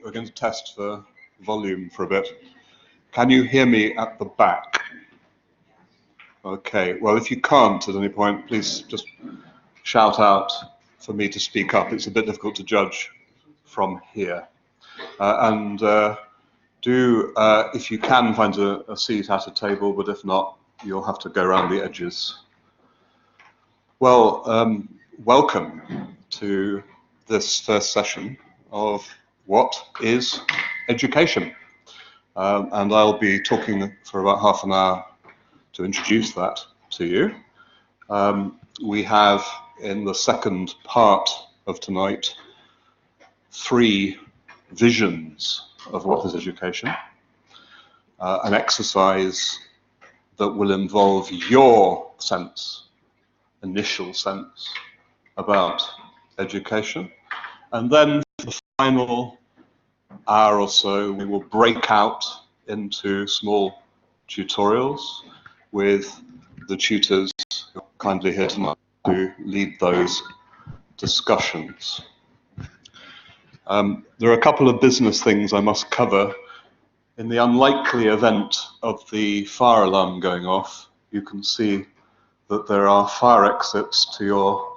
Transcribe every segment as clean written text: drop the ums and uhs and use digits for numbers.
we're going to test for volume for a bit. Can you hear me at the back? Okay, well, if you can't at any point, please just shout out for me to speak up. It's a bit difficult to judge from here. If you can find a seat at a table, but if not, you'll have to go around the edges. Well, welcome to this first session of What is Education? And I'll be talking for about half an hour to introduce that to you. We have, in the second part of tonight, 3 visions of what is education, an exercise that will involve your initial sense about education. And then for the final hour or so, we will break out into small tutorials with the tutors who are kindly here tonight to lead those discussions. There are a couple of business things I must cover. In the unlikely event of the fire alarm going off, you can see that there are fire exits to your,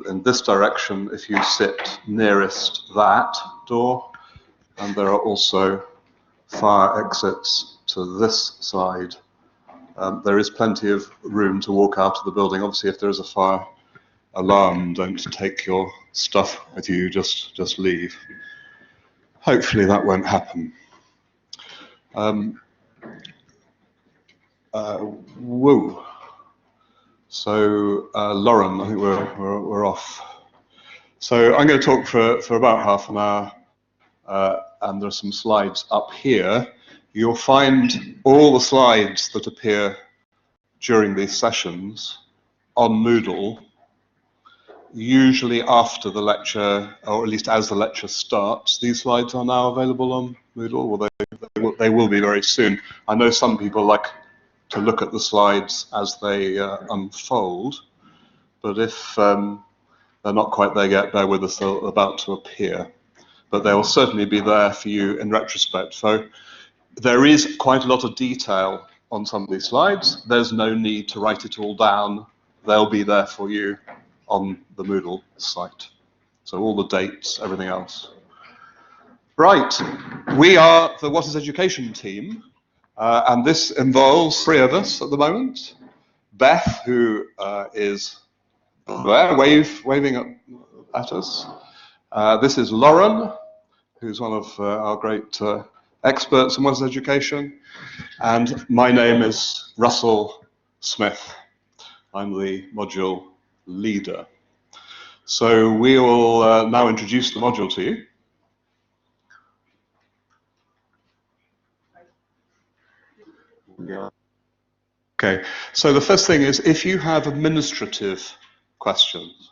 in this direction if you sit nearest that door, and there are also fire exits to this side. There is plenty of room to walk out of the building. Obviously, if there is a fire alarm, don't take your stuff with you, just leave. Hopefully that won't happen. Woo. So Lauren, I think we're off. So I'm going to talk for about half an hour, and there are some slides up here. You'll find all the slides that appear during these sessions on Moodle, usually after the lecture, or at least as the lecture starts. These slides are now available on Moodle, or they will be very soon. I know some people like to look at the slides as they unfold, but if they're not quite there yet, bear with us, they're about to appear. But they will certainly be there for you in retrospect. So there is quite a lot of detail on some of these slides. There's no need to write it all down. They'll be there for you on the Moodle site. So all the dates, everything else. Right, we are the What is Education team, and this involves 3 of us at the moment. Beth, who is there, waving at us. This is Lauren, who's one of our great experts in what is education. And my name is Russell Smith. I'm the module leader. So we will now introduce the module to you. Okay, so the first thing is if you have administrative questions.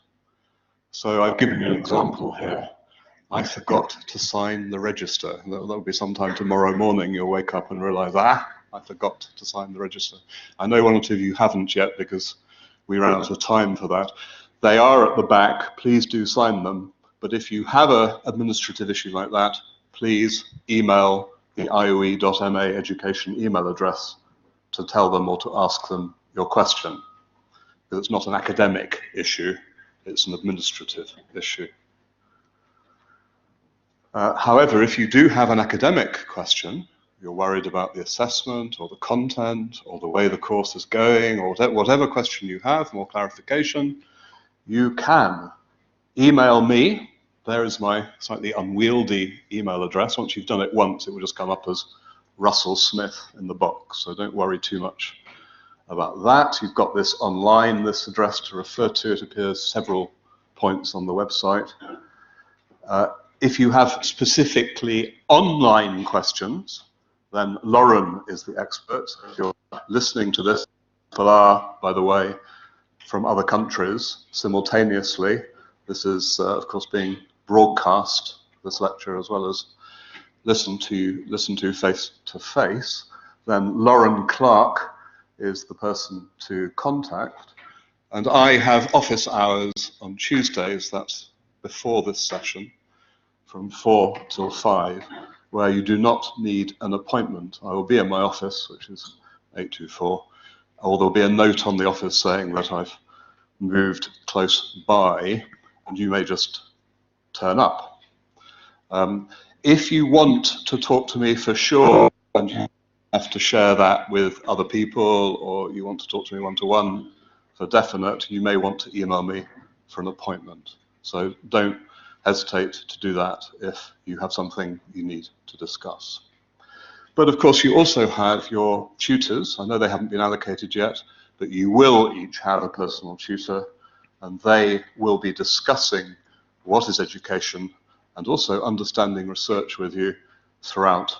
So I've given you an example here. I forgot to sign the register. That'll be sometime tomorrow morning. You'll wake up and realize, I forgot to sign the register. I know 1 or 2 of you haven't yet because we ran out of time for that. They are at the back. Please do sign them. But if you have an administrative issue like that, please email the ioe.ma education email address to tell them or to ask them your question. Because it's not an academic issue, it's an administrative issue. However, if you do have an academic question, you're worried about the assessment or the content or the way the course is going, or whatever question you have, more clarification, you can email me. There is my slightly unwieldy email address. Once you've done it once, it will just come up as Russell Smith in the box, so don't worry too much about that. You've got this online, this address to refer to. It appears several points on the website. If you have specifically online questions, then Lauren is the expert. If you're listening to this, people are, by the way, from other countries simultaneously. This is, of course, being broadcast, this lecture, as well as listen to face to face. Then Lauren Clark is the person to contact. And I have office hours on Tuesdays, that's before this session, from 4 till 5, where you do not need an appointment. I will be in my office, which is 824, or there'll be a note on the office saying that I've moved close by, and you may just turn up. If you want to talk to me for sure, and you have to share that with other people, or you want to talk to me one-to-one for definite, you may want to email me for an appointment. So don't hesitate to do that if you have something you need to discuss. But of course, you also have your tutors. I know they haven't been allocated yet, but you will each have a personal tutor, and they will be discussing what is education and also understanding research with you throughout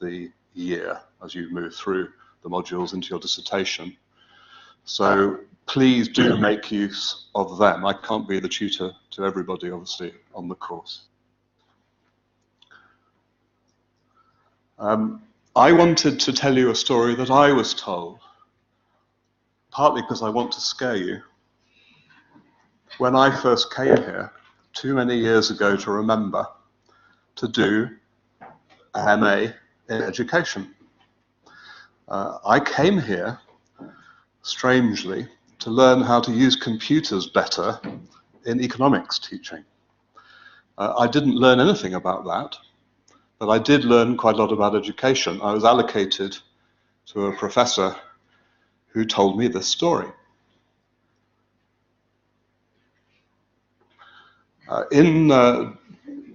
the year as you move through the modules into your dissertation. So please do make use of them. I can't be the tutor to everybody, obviously, on the course. I wanted to tell you a story that I was told, partly because I want to scare you. When I first came here, too many years ago to remember, to do an MA in education. I came here, strangely, to learn how to use computers better in economics teaching. I didn't learn anything about that, but I did learn quite a lot about education. I was allocated to a professor who told me this story. In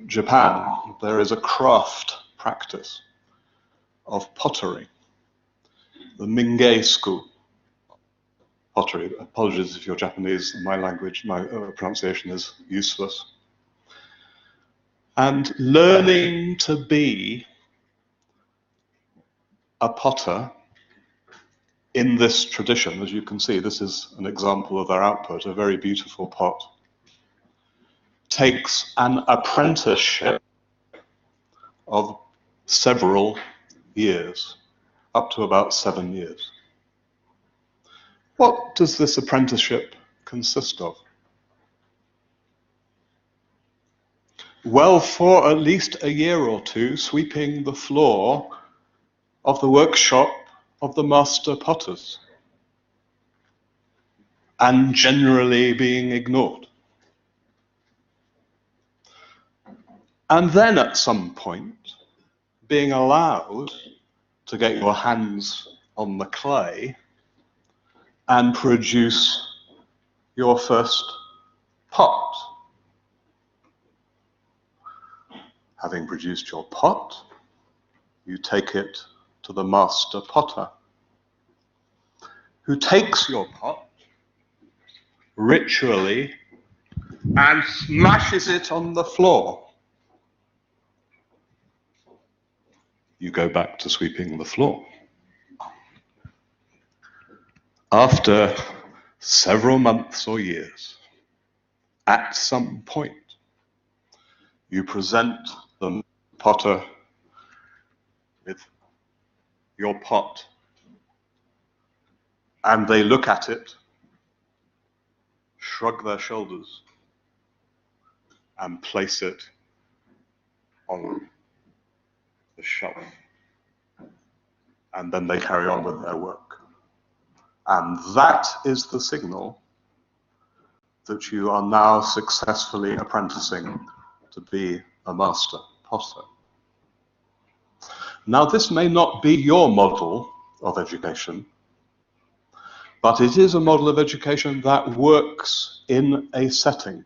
Japan, there is a craft practice of pottery, the Mingei school. Pottery. Apologies if you're Japanese, my language, my pronunciation is useless. And learning to be a potter in this tradition, as you can see, this is an example of their output, a very beautiful pot, takes an apprenticeship of several years, up to about 7 years. What does this apprenticeship consist of? Well, for at least a year or two, sweeping the floor of the workshop of the master potters, and generally being ignored. And then at some point, being allowed to get your hands on the clay and produce your first pot. Having produced your pot, you take it to the master potter, who takes your pot ritually and smashes it on the floor. You go back to sweeping the floor. After several months or years, at some point, you present the potter with your pot, and they look at it, shrug their shoulders, and place it on the shelf. And then they carry on with their work. And that is the signal that you are now successfully apprenticing to be a master potter. Now, this may not be your model of education, but it is a model of education that works in a setting.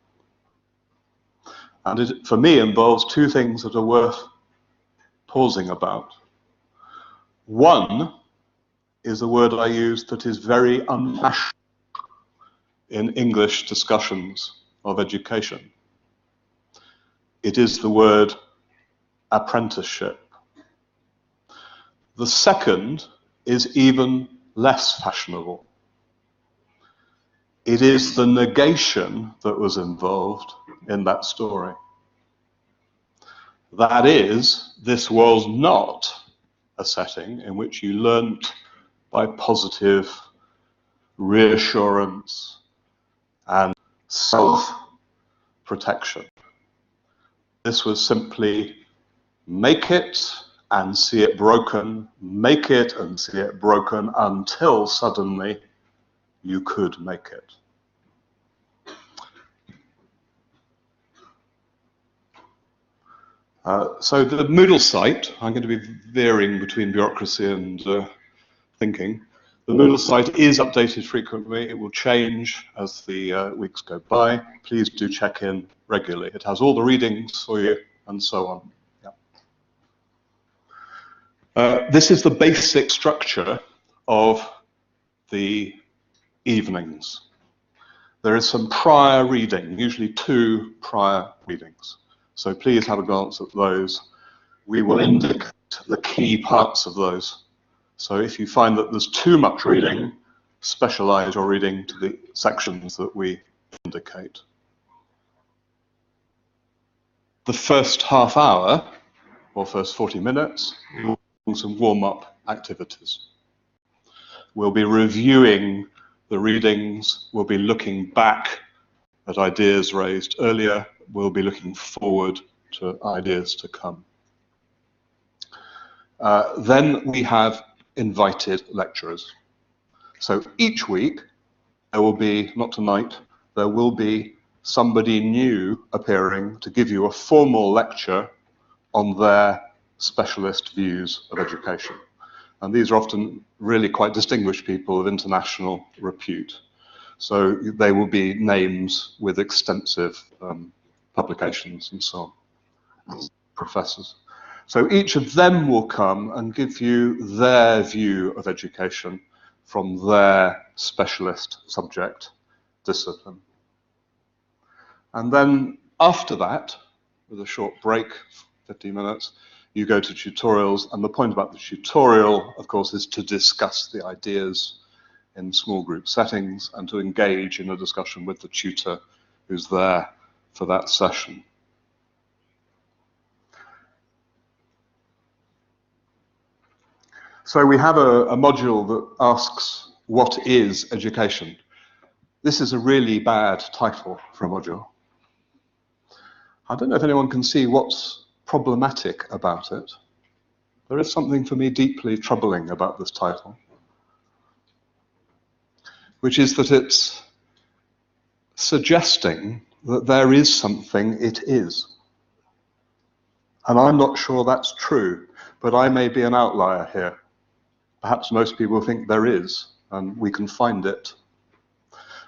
And it, for me, involves two things that are worth pausing about. One is a word I use that is very unfashionable in English discussions of education. It is the word apprenticeship. The second is even less fashionable. It is the negation that was involved in that story. That is, this was not a setting in which you learnt by positive reassurance and self-protection. This was simply make it and see it broken, make it and see it broken until suddenly you could make it. So the Moodle site, I'm going to be veering between bureaucracy and thinking. The Moodle site is updated frequently. It will change as the weeks go by. Please do check in regularly. It has all the readings for you and so on. Yeah. This is the basic structure of the evenings. There is some prior reading, usually 2 prior readings. So please have a glance at those. We will indicate the key parts of those. So if you find that there's too much reading, specialize your reading to the sections that we indicate. The first half hour, or first 40 minutes, we'll do some warm-up activities. We'll be reviewing the readings, we'll be looking back at ideas raised earlier, we'll be looking forward to ideas to come. Then we have invited lecturers. So each week, there will be, not tonight, there will be somebody new appearing to give you a formal lecture on their specialist views of education. And these are often really quite distinguished people of international repute. So they will be names with extensive publications and so on, professors. So each of them will come and give you their view of education from their specialist subject discipline. And then after that, with a short break, 15 minutes, you go to tutorials, and the point about the tutorial, of course, is to discuss the ideas in small group settings and to engage in a discussion with the tutor who's there for that session. So we have a module that asks, what is education? This is a really bad title for a module. I don't know if anyone can see what's problematic about it. There is something for me deeply troubling about this title, which is that it's suggesting that there is something it is. And I'm not sure that's true, but I may be an outlier here. Perhaps most people think there is, and we can find it.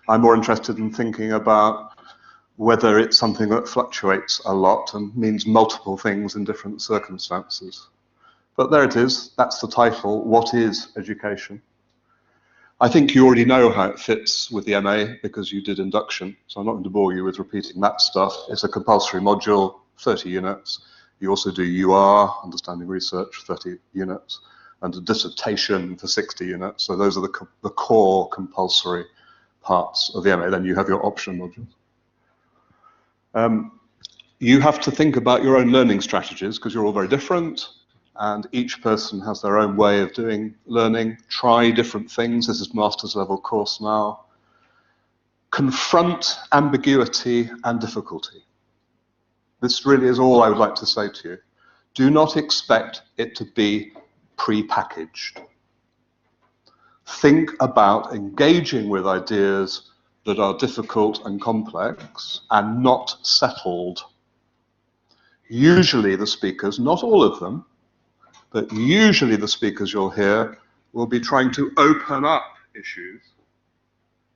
I'm more interested in thinking about whether it's something that fluctuates a lot and means multiple things in different circumstances. But there it is, that's the title, What is Education? I think you already know how it fits with the MA because you did induction, so I'm not going to bore you with repeating that stuff. It's a compulsory module, 30 units. You also do UR, Understanding Research, 30 units, and a dissertation for 60 units. So those are the core compulsory parts of the MA. Then you have your option modules. You have to think about your own learning strategies because you're all very different and each person has their own way of doing learning. Try different things. This is master's level course now. Confront ambiguity and difficulty. This really is all I would like to say to you. Do not expect it to be pre-packaged. Think about engaging with ideas that are difficult and complex and not settled. Usually the speakers, not all of them, but usually the speakers you'll hear will be trying to open up issues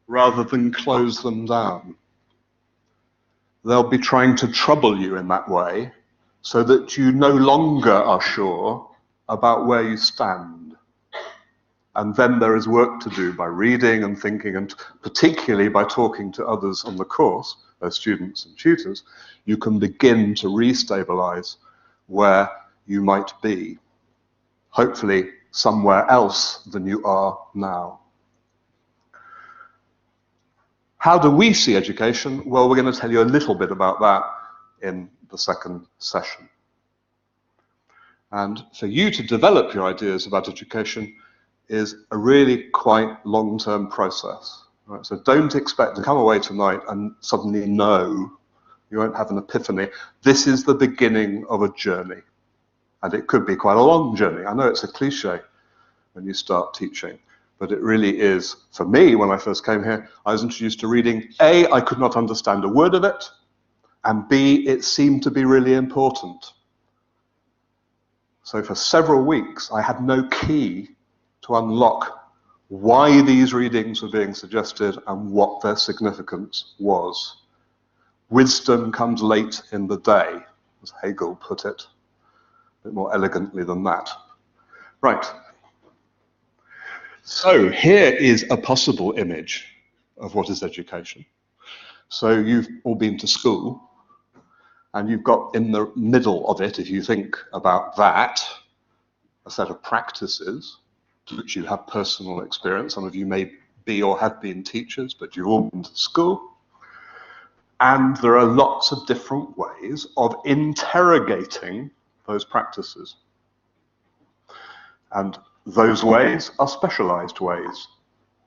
rather than close them down. They'll be trying to trouble you in that way so that you no longer are sure about where you stand. And then there is work to do by reading and thinking, and particularly by talking to others on the course, as students and tutors, you can begin to restabilize where you might be, hopefully somewhere else than you are now. How do we see education? Well, we're going to tell you a little bit about that in the second session. And for you to develop your ideas about education is a really quite long-term process. Right? So don't expect to come away tonight and suddenly know You won't have an epiphany. This is the beginning of a journey. And it could be quite a long journey. I know it's a cliche when you start teaching, but it really is. For me, when I first came here, I was introduced to reading. A, I could not understand a word of it, and B, it seemed to be really important. So for several weeks, I had no key to unlock why these readings were being suggested and what their significance was. Wisdom comes late in the day, as Hegel put it, a bit more elegantly than that. Right. So here is a possible image of what is education. So you've all been to school, and you've got in the middle of it, if you think about that, a set of practices to which you have personal experience. Some of you may be or have been teachers, but you've all been to school. And there are lots of different ways of interrogating those practices. And those ways are specialized ways.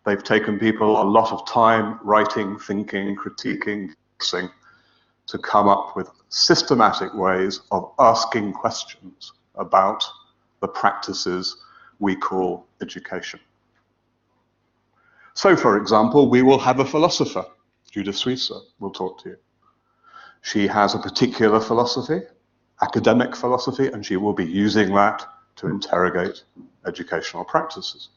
They've taken people a lot of time writing, thinking, critiquing, to come up with systematic ways of asking questions about the practices we call education. So, for example, we will have a philosopher. Judith Suissa will talk to you. She has a particular philosophy, academic philosophy, and she will be using that to interrogate educational practices.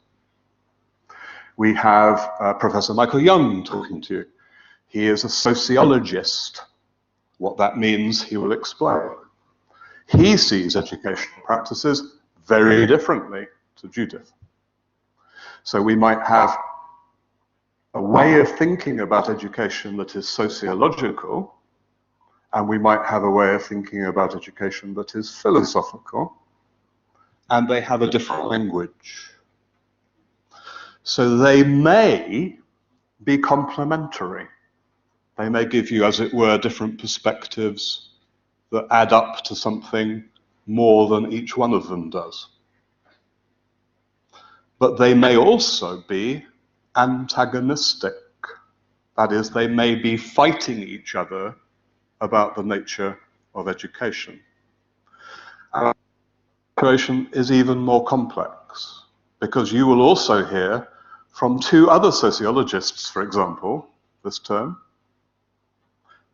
We have Professor Michael Young talking to you. He is a sociologist. What that means, he will explain. He sees educational practices very differently to Judith. So we might have a way of thinking about education that is sociological, and we might have a way of thinking about education that is philosophical, and they have a different language. So they may be complementary. They may give you, as it were, different perspectives that add up to something more than each one of them does. But they may also be antagonistic. That is, they may be fighting each other about the nature of education. Education is even more complex, because you will also hear from two other sociologists, for example, this term.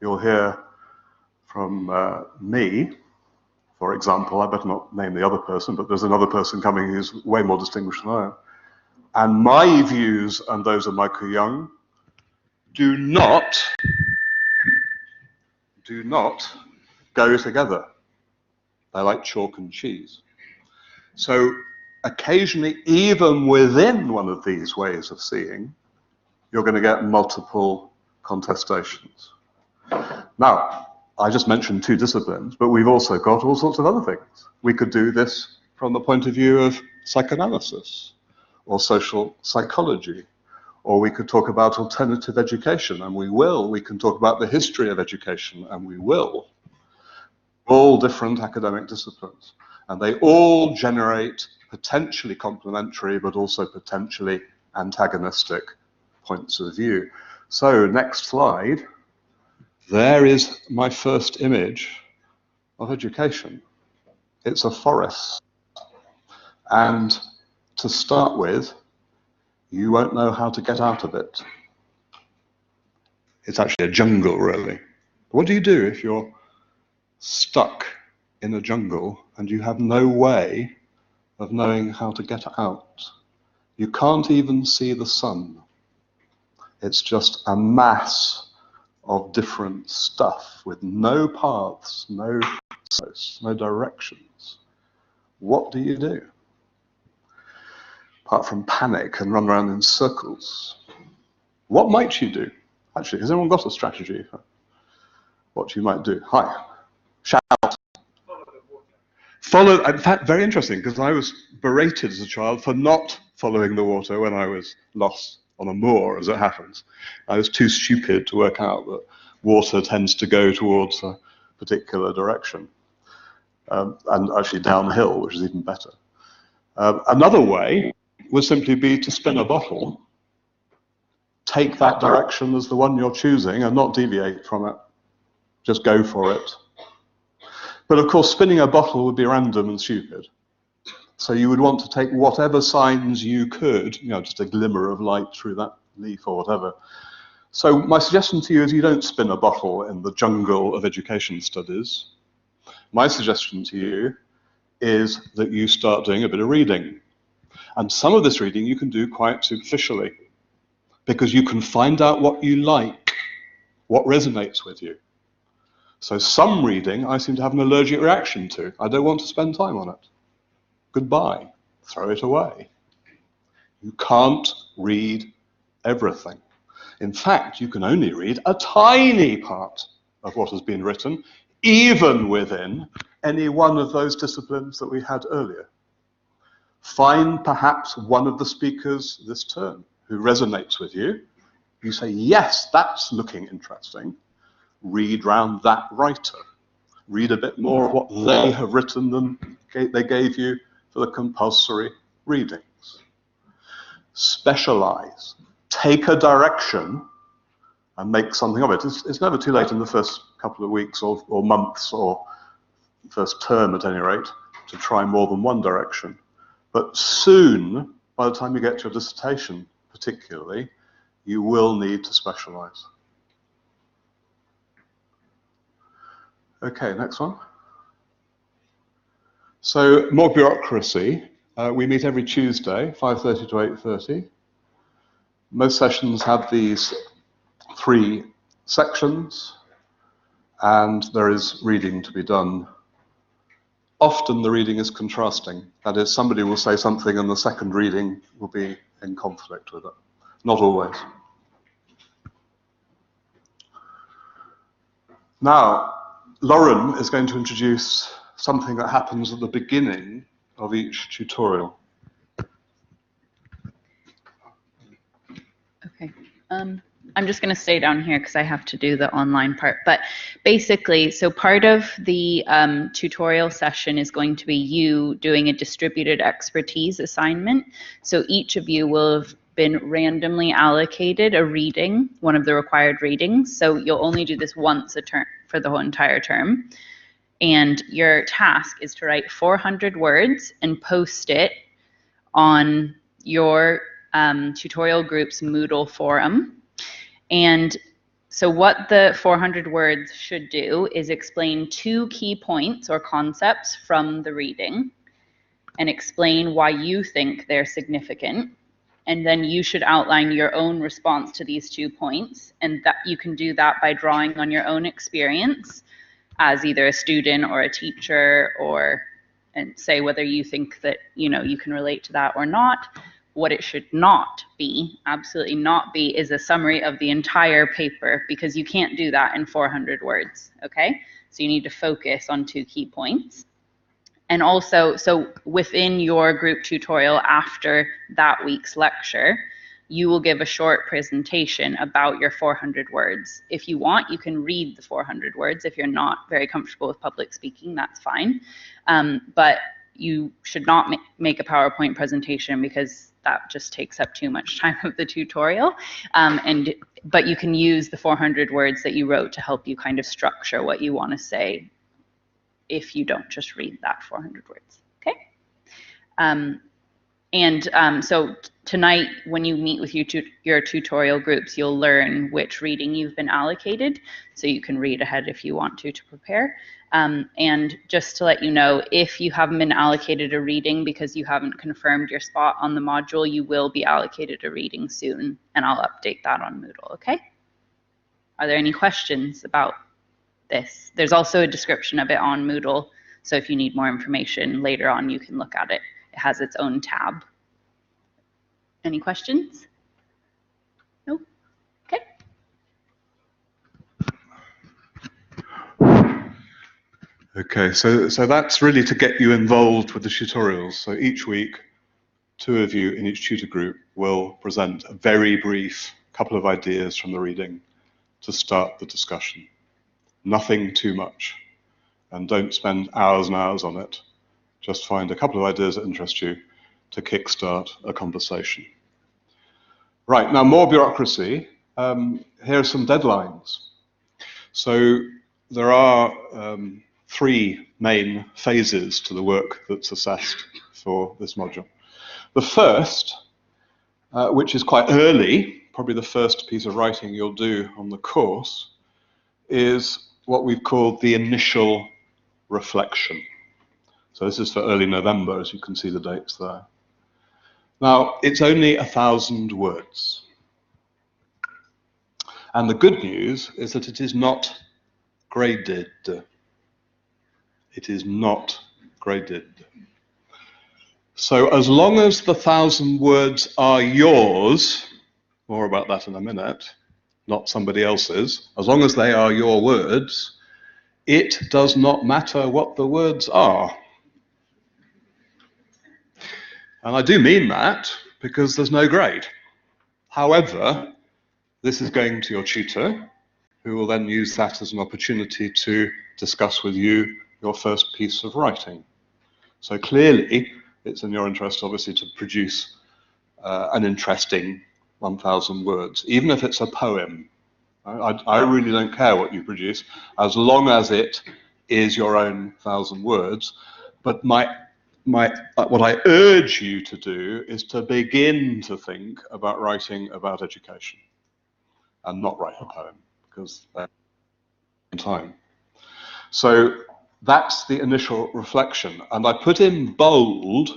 You'll hear from me, for example. I better not name the other person, but there's another person coming who's way more distinguished than I am. And my views and those of Michael Young do not go together. They're like chalk and cheese. So occasionally, even within one of these ways of seeing, you're going to get multiple contestations. Now, I just mentioned two disciplines, but we've also got all sorts of other things. We could do this from the point of view of psychoanalysis or social psychology, or we could talk about alternative education, and we will. We can talk about the history of education, and we will. All different academic disciplines, and they all generate potentially complementary, but also potentially antagonistic points of view. So, next slide. There is my first image of education. It's a forest. And to start with, you won't know how to get out of it. It's actually a jungle, really. What do you do if you're stuck in a jungle and you have no way of knowing how to get out? You can't even see the sun. It's just a mass of different stuff with no paths, no directions. What do you do? Apart from panic and run around in circles. What might you do? Actually, has anyone got a strategy for what you might do? Hi. Shout. Follow, in fact, very interesting, because I was berated as a child for not following the water when I was lost on a moor, as it happens. I was too stupid to work out that water tends to go towards a particular direction, and actually downhill, which is even better. Another way would simply be to spin a bottle, take that direction as the one you're choosing, and not deviate from it. just go for it. But of course, spinning a bottle would be random and stupid. So you would want to take whatever signs you could, just a glimmer of light through that leaf or whatever. So my suggestion to you is you don't spin a bottle in the jungle of education studies. My suggestion to you is that you start doing a bit of reading. And some of this reading you can do quite superficially, because you can find out what you like, what resonates with you. So some reading I seem to have an allergic reaction to. I don't want to spend time on it. Goodbye. Throw it away. You can't read everything. In fact, you can only read a tiny part of what has been written, even within any one of those disciplines that we had earlier. Find perhaps one of the speakers this term who resonates with you. You say, yes, that's looking interesting. Read round that writer. Read a bit more of what they have written than they gave you for the compulsory readings. Specialize. Take a direction and make something of it. It's never too late in the first couple of weeks or months or first term at any rate to try more than one direction. But soon, by the time you get to your dissertation particularly, you will need to specialize. Okay, next one. So more bureaucracy. We meet every Tuesday, 5:30 to 8:30. Most sessions have these 3 sections, and there is reading to be done. Often the reading is contrasting. That is, somebody will say something and the second reading will be in conflict with it. Not always. Now, Lauren is going to introduce something that happens at the beginning of each tutorial. Okay. I'm just going to stay down here because I have to do the online part. But basically, so part of the tutorial session is going to be you doing a distributed expertise assignment. So each of you will have been randomly allocated a reading, one of the required readings. So you'll only do this once a term for the whole entire term. And your task is to write 400 words and post it on your tutorial group's Moodle forum. And so what the 400 words should do is explain 2 key points or concepts from the reading and explain why you think they're significant. And then you should outline your own response to these 2 points, and that you can do that by drawing on your own experience as either a student or a teacher, and say whether you think that you can relate to that or not. What it should not be, absolutely not be, is a summary of the entire paper, because you can't do that in 400 words, okay? So you need to focus on 2 key points. And also, so within your group tutorial after that week's lecture, you will give a short presentation about your 400 words. If you want, you can read the 400 words. If you're not very comfortable with public speaking, that's fine. But you should not make a PowerPoint presentation, because that just takes up too much time of the tutorial. But you can use the 400 words that you wrote to help you kind of structure what you want to say if you don't just read that 400 words, okay? So tonight, when you meet with your tutorial groups, you'll learn which reading you've been allocated, so you can read ahead if you want to prepare. And just to let you know, if you haven't been allocated a reading because you haven't confirmed your spot on the module, you will be allocated a reading soon, and I'll update that on Moodle, okay? Are there any questions about this? There's also a description of it on Moodle, so if you need more information later on, you can look at it. It has its own tab. Any questions? No? Okay. Okay, so that's really to get you involved with the tutorials. So each week, 2 of you in each tutor group will present a very brief couple of ideas from the reading to start the discussion. Nothing too much, and don't spend hours and hours on it. Just find a couple of ideas that interest you to kickstart a conversation. Right, now more bureaucracy. Here are some deadlines. So there are three main phases to the work that's assessed for this module. The first, which is quite early, probably the first piece of writing you'll do on the course, is what we've called the initial reflection. So this is for early November, as you can see the dates there. Now, it's only 1,000 words. And the good news is that it is not graded. It is not graded. So as long as the 1,000 words are yours, more about that in a minute, not somebody else's, as long as they are your words, it does not matter what the words are. And I do mean that because there's no grade. However, this is going to your tutor, who will then use that as an opportunity to discuss with you your first piece of writing. So clearly, it's in your interest, obviously, to produce an interesting 1,000 words, even if it's a poem. I really don't care what you produce, as long as it is your own 1,000 words. But what I urge you to do is to begin to think about writing about education and not write a poem, because that's time. So that's the initial reflection. And I put in bold,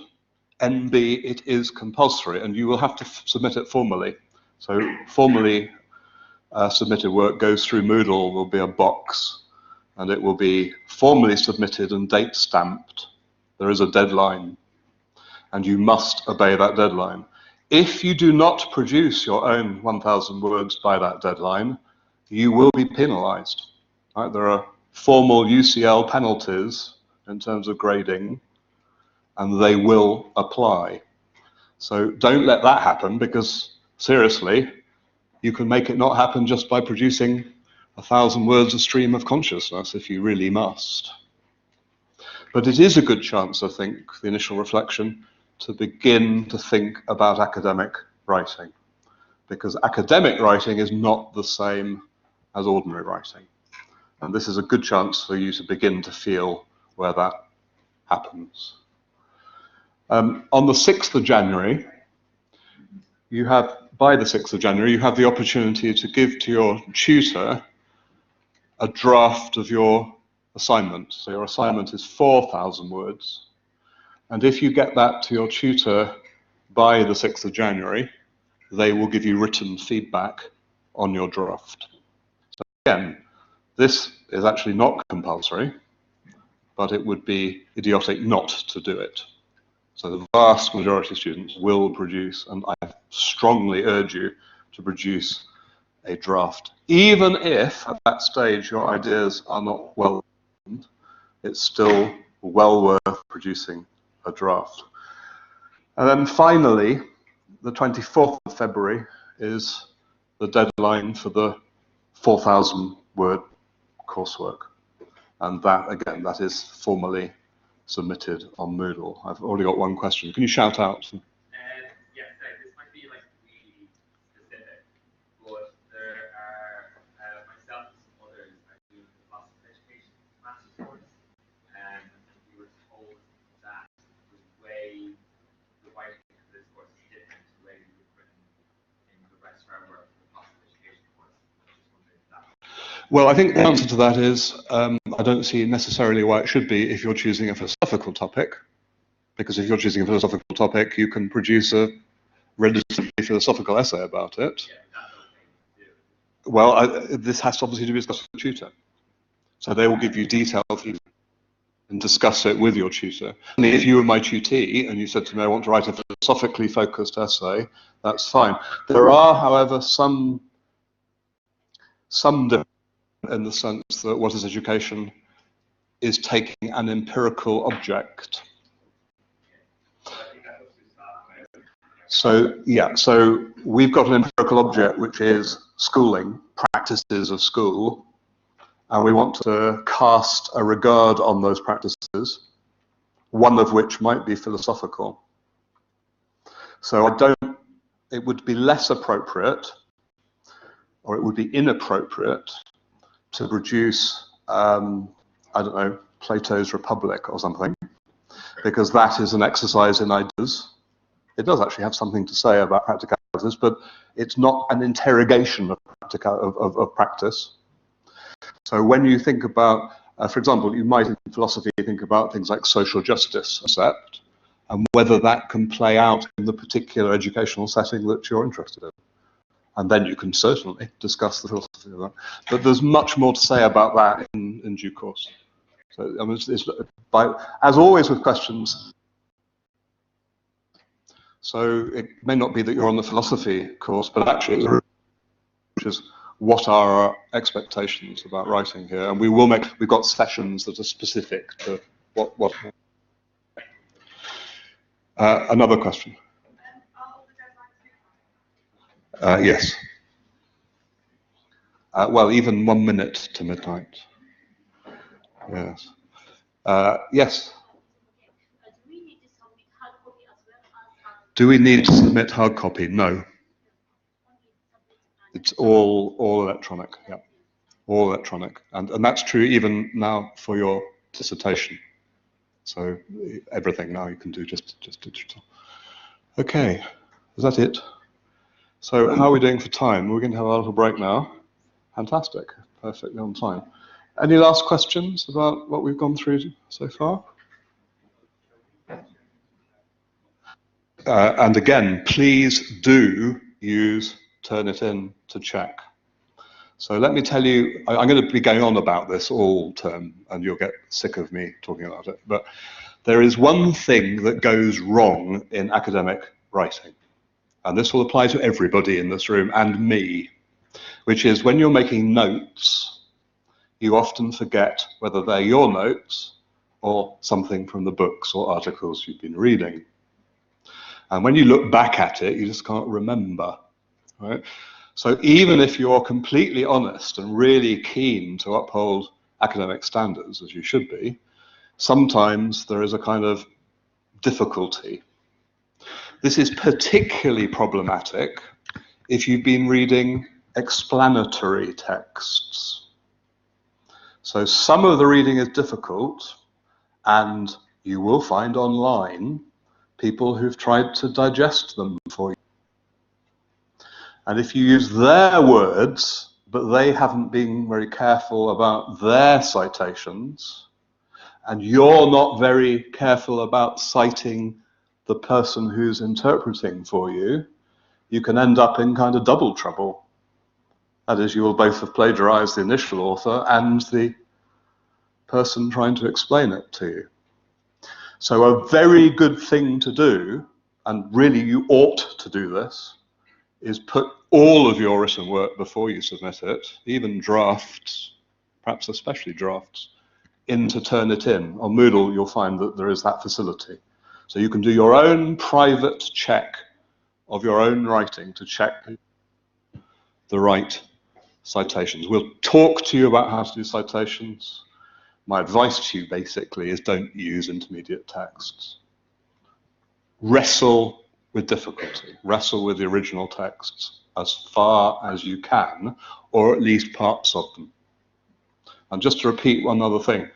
NB, it is compulsory, and you will have to submit it formally. So formally submitted work goes through Moodle, will be a box, and it will be formally submitted and date stamped. There is a deadline, and you must obey that deadline. If you do not produce your own 1,000 words by that deadline, you will be penalized. Right? There are formal UCL penalties in terms of grading, and they will apply. So don't let that happen, because seriously, you can make it not happen just by producing 1,000 words of stream of consciousness if you really must. But it is a good chance, I think, the initial reflection, to begin to think about academic writing, because academic writing is not the same as ordinary writing. And this is a good chance for you to begin to feel where that happens. On the 6th of January, by the 6th of January, you have the opportunity to give to your tutor a draft of your assignment. So your assignment is 4,000 words. And if you get that to your tutor by the 6th of January, they will give you written feedback on your draft. So again, this is actually not compulsory, but it would be idiotic not to do it. So the vast majority of students will produce, and I strongly urge you to produce a draft. Even if at that stage your ideas are not well formed, it's still well worth producing a draft. And then finally, the 24th of February is the deadline for the 4,000 word coursework. And that, again, that is formally submitted on Moodle. I've already got one question. Can you shout out? Yes, this might be like really specific, but there are myself and some others are doing the philosophy of education master's course, and we were told that the way the writing for this course is different to the way we would written in the rest of our work for the philosophy of education course. I was just wondering if that. Well, I think the answer to that is I don't see necessarily why it should be if you're choosing a philosophical topic, because if you're choosing a philosophical topic, you can produce a relatively philosophical essay about it. Well, this has to obviously be discussed with the tutor. So they will give you detailed feedback and discuss it with your tutor. And if you were my tutee and you said to me, I want to write a philosophically focused essay, that's fine. There are, however, some difference in the sense that what is education is taking an empirical object. So, yeah, so we've got an empirical object, which is schooling, practices of school, and we want to cast a regard on those practices, one of which might be philosophical. So it would be less appropriate, or it would be inappropriate, to produce I don't know, Plato's Republic or something, because that is an exercise in ideas. It does actually have something to say about practicalities, but it's not an interrogation of practice. So when you think about, for example, you might in philosophy think about things like social justice concept, and whether that can play out in the particular educational setting that you're interested in. And then you can certainly discuss the philosophy of that. But there's much more to say about that in due course. So, I mean, as always with questions, so it may not be that you're on the philosophy course, but actually, which is what are our expectations about writing here? And we've got sessions that are specific to what. Another question. Yes. Well, even 1 minute to midnight. Yes. Yes. Do we need to submit hard copy? No. It's all electronic. Yeah, all electronic, and that's true even now for your dissertation. So everything now you can do just digital. Okay, is that it? So how are we doing for time? We're going to have a little break now. Fantastic, perfectly on time. Any last questions about what we've gone through so far? And again, please do use Turnitin to check. So let me tell you, I'm going to be going on about this all term, and you'll get sick of me talking about it. But there is one thing that goes wrong in academic writing, and this will apply to everybody in this room and me, which is when you're making notes, you often forget whether they're your notes or something from the books or articles you've been reading. And when you look back at it, you just can't remember, right? So even if you're completely honest and really keen to uphold academic standards, as you should be, sometimes there is a kind of difficulty. This is particularly problematic if you've been reading explanatory texts. So some of the reading is difficult, and you will find online people who've tried to digest them for you. And if you use their words, but they haven't been very careful about their citations, and you're not very careful about citing the person who's interpreting for you, you can end up in kind of double trouble. That is, you will both have plagiarized the initial author and the person trying to explain it to you. So a very good thing to do, and really you ought to do this, is put all of your written work before you submit it, even drafts, perhaps especially drafts, into Turnitin. On Moodle, you'll find that there is that facility. So you can do your own private check of your own writing to check the right citations. We'll talk to you about how to do citations. My advice to you basically is don't use intermediate texts. Wrestle with difficulty. Wrestle with the original texts as far as you can, or at least parts of them. And just to repeat one other thing,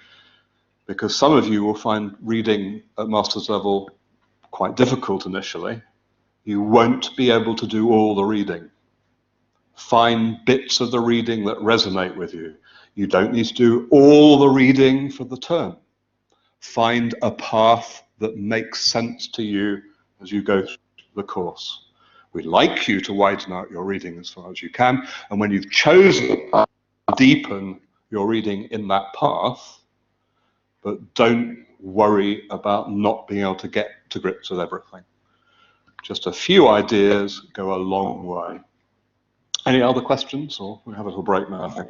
because some of you will find reading at master's level quite difficult initially, you won't be able to do all the reading. Find bits of the reading that resonate with you. You don't need to do all the reading for the term. Find a path that makes sense to you as you go through the course. We'd like you to widen out your reading as far as you can, and when you've chosen to deepen your reading in that path, but don't worry about not being able to get to grips with everything. Just a few ideas go a long way. Any other questions, or we have a little break now, I think.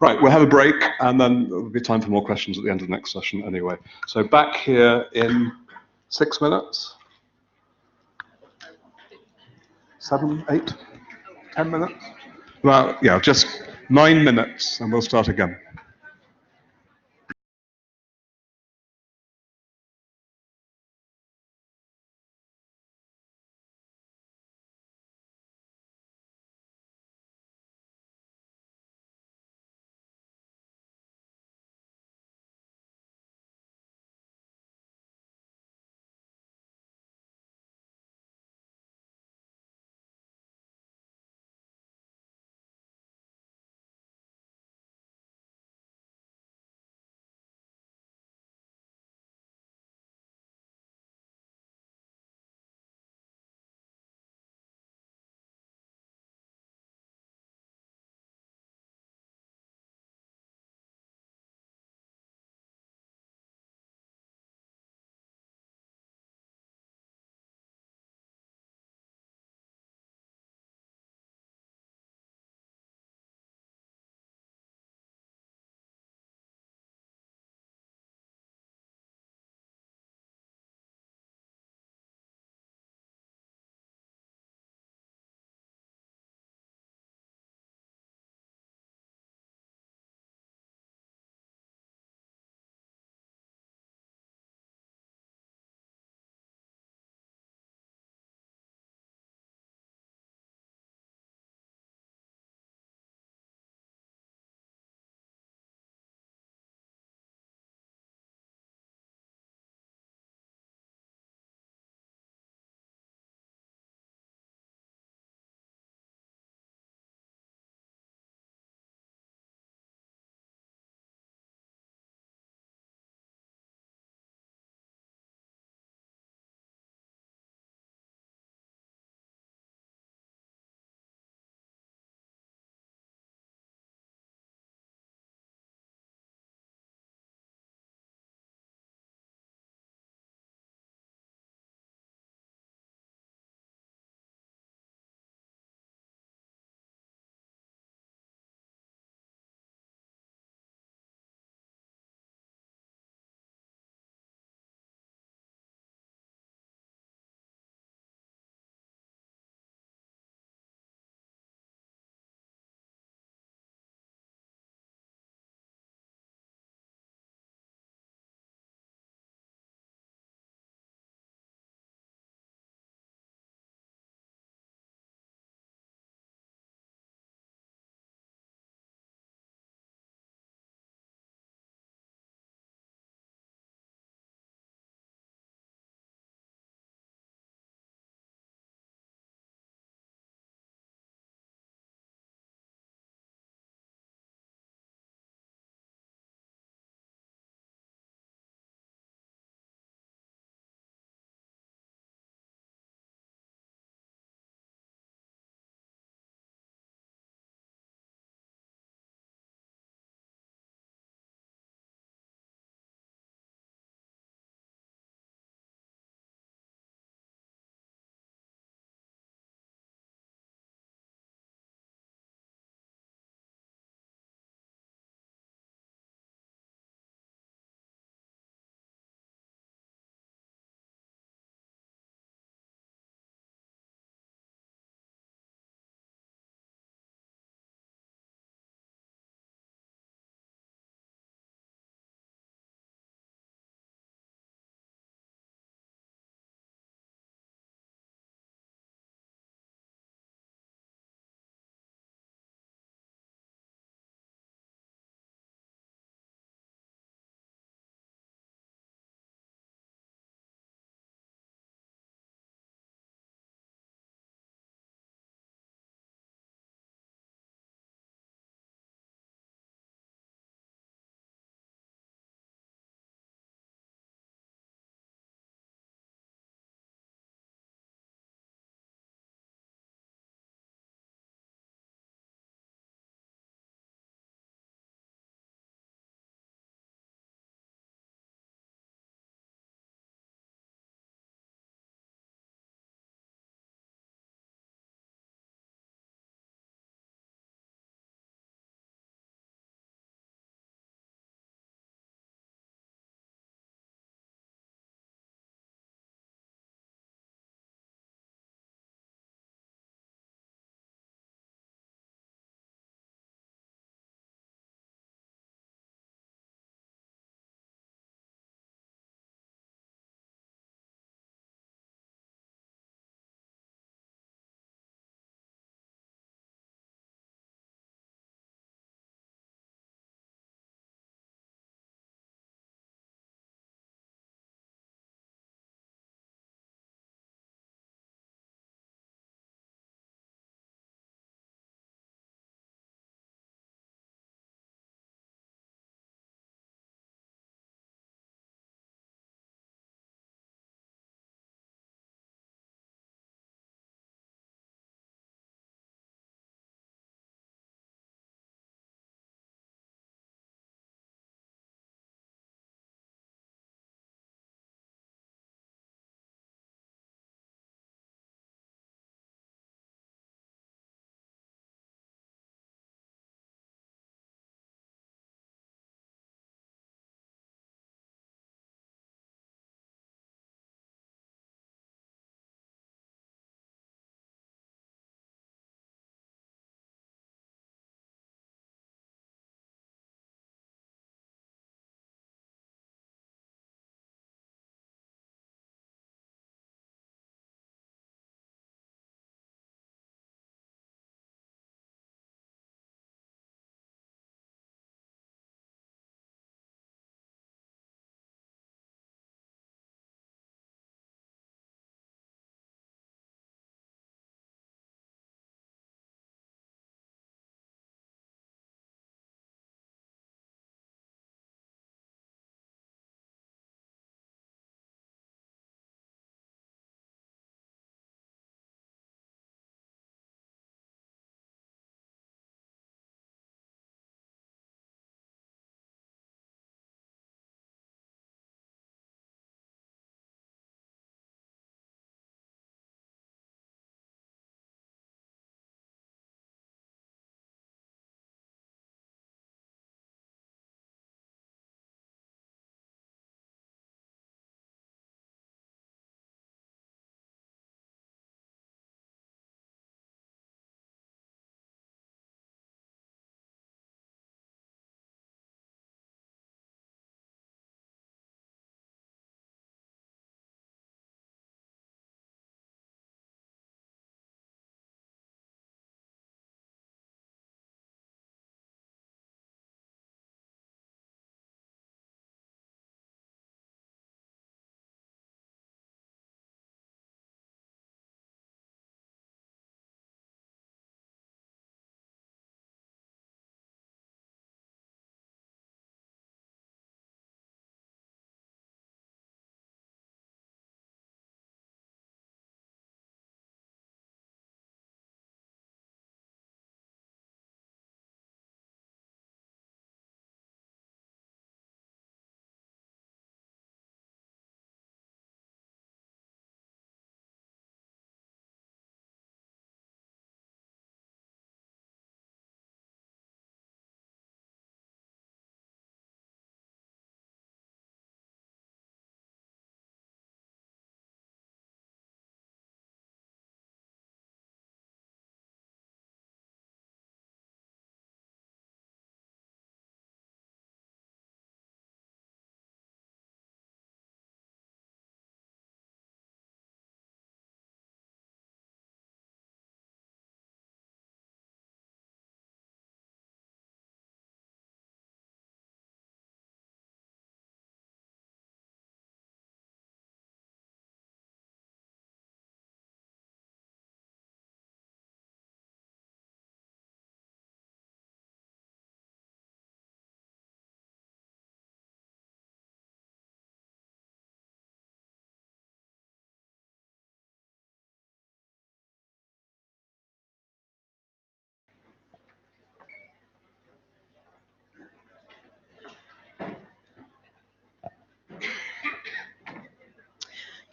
Right, we'll have a break, and then there'll be time for more questions at the end of the next session anyway. So back here in 6 minutes? 7, 8, 10 minutes? Well, yeah, just 9 minutes, and we'll start again.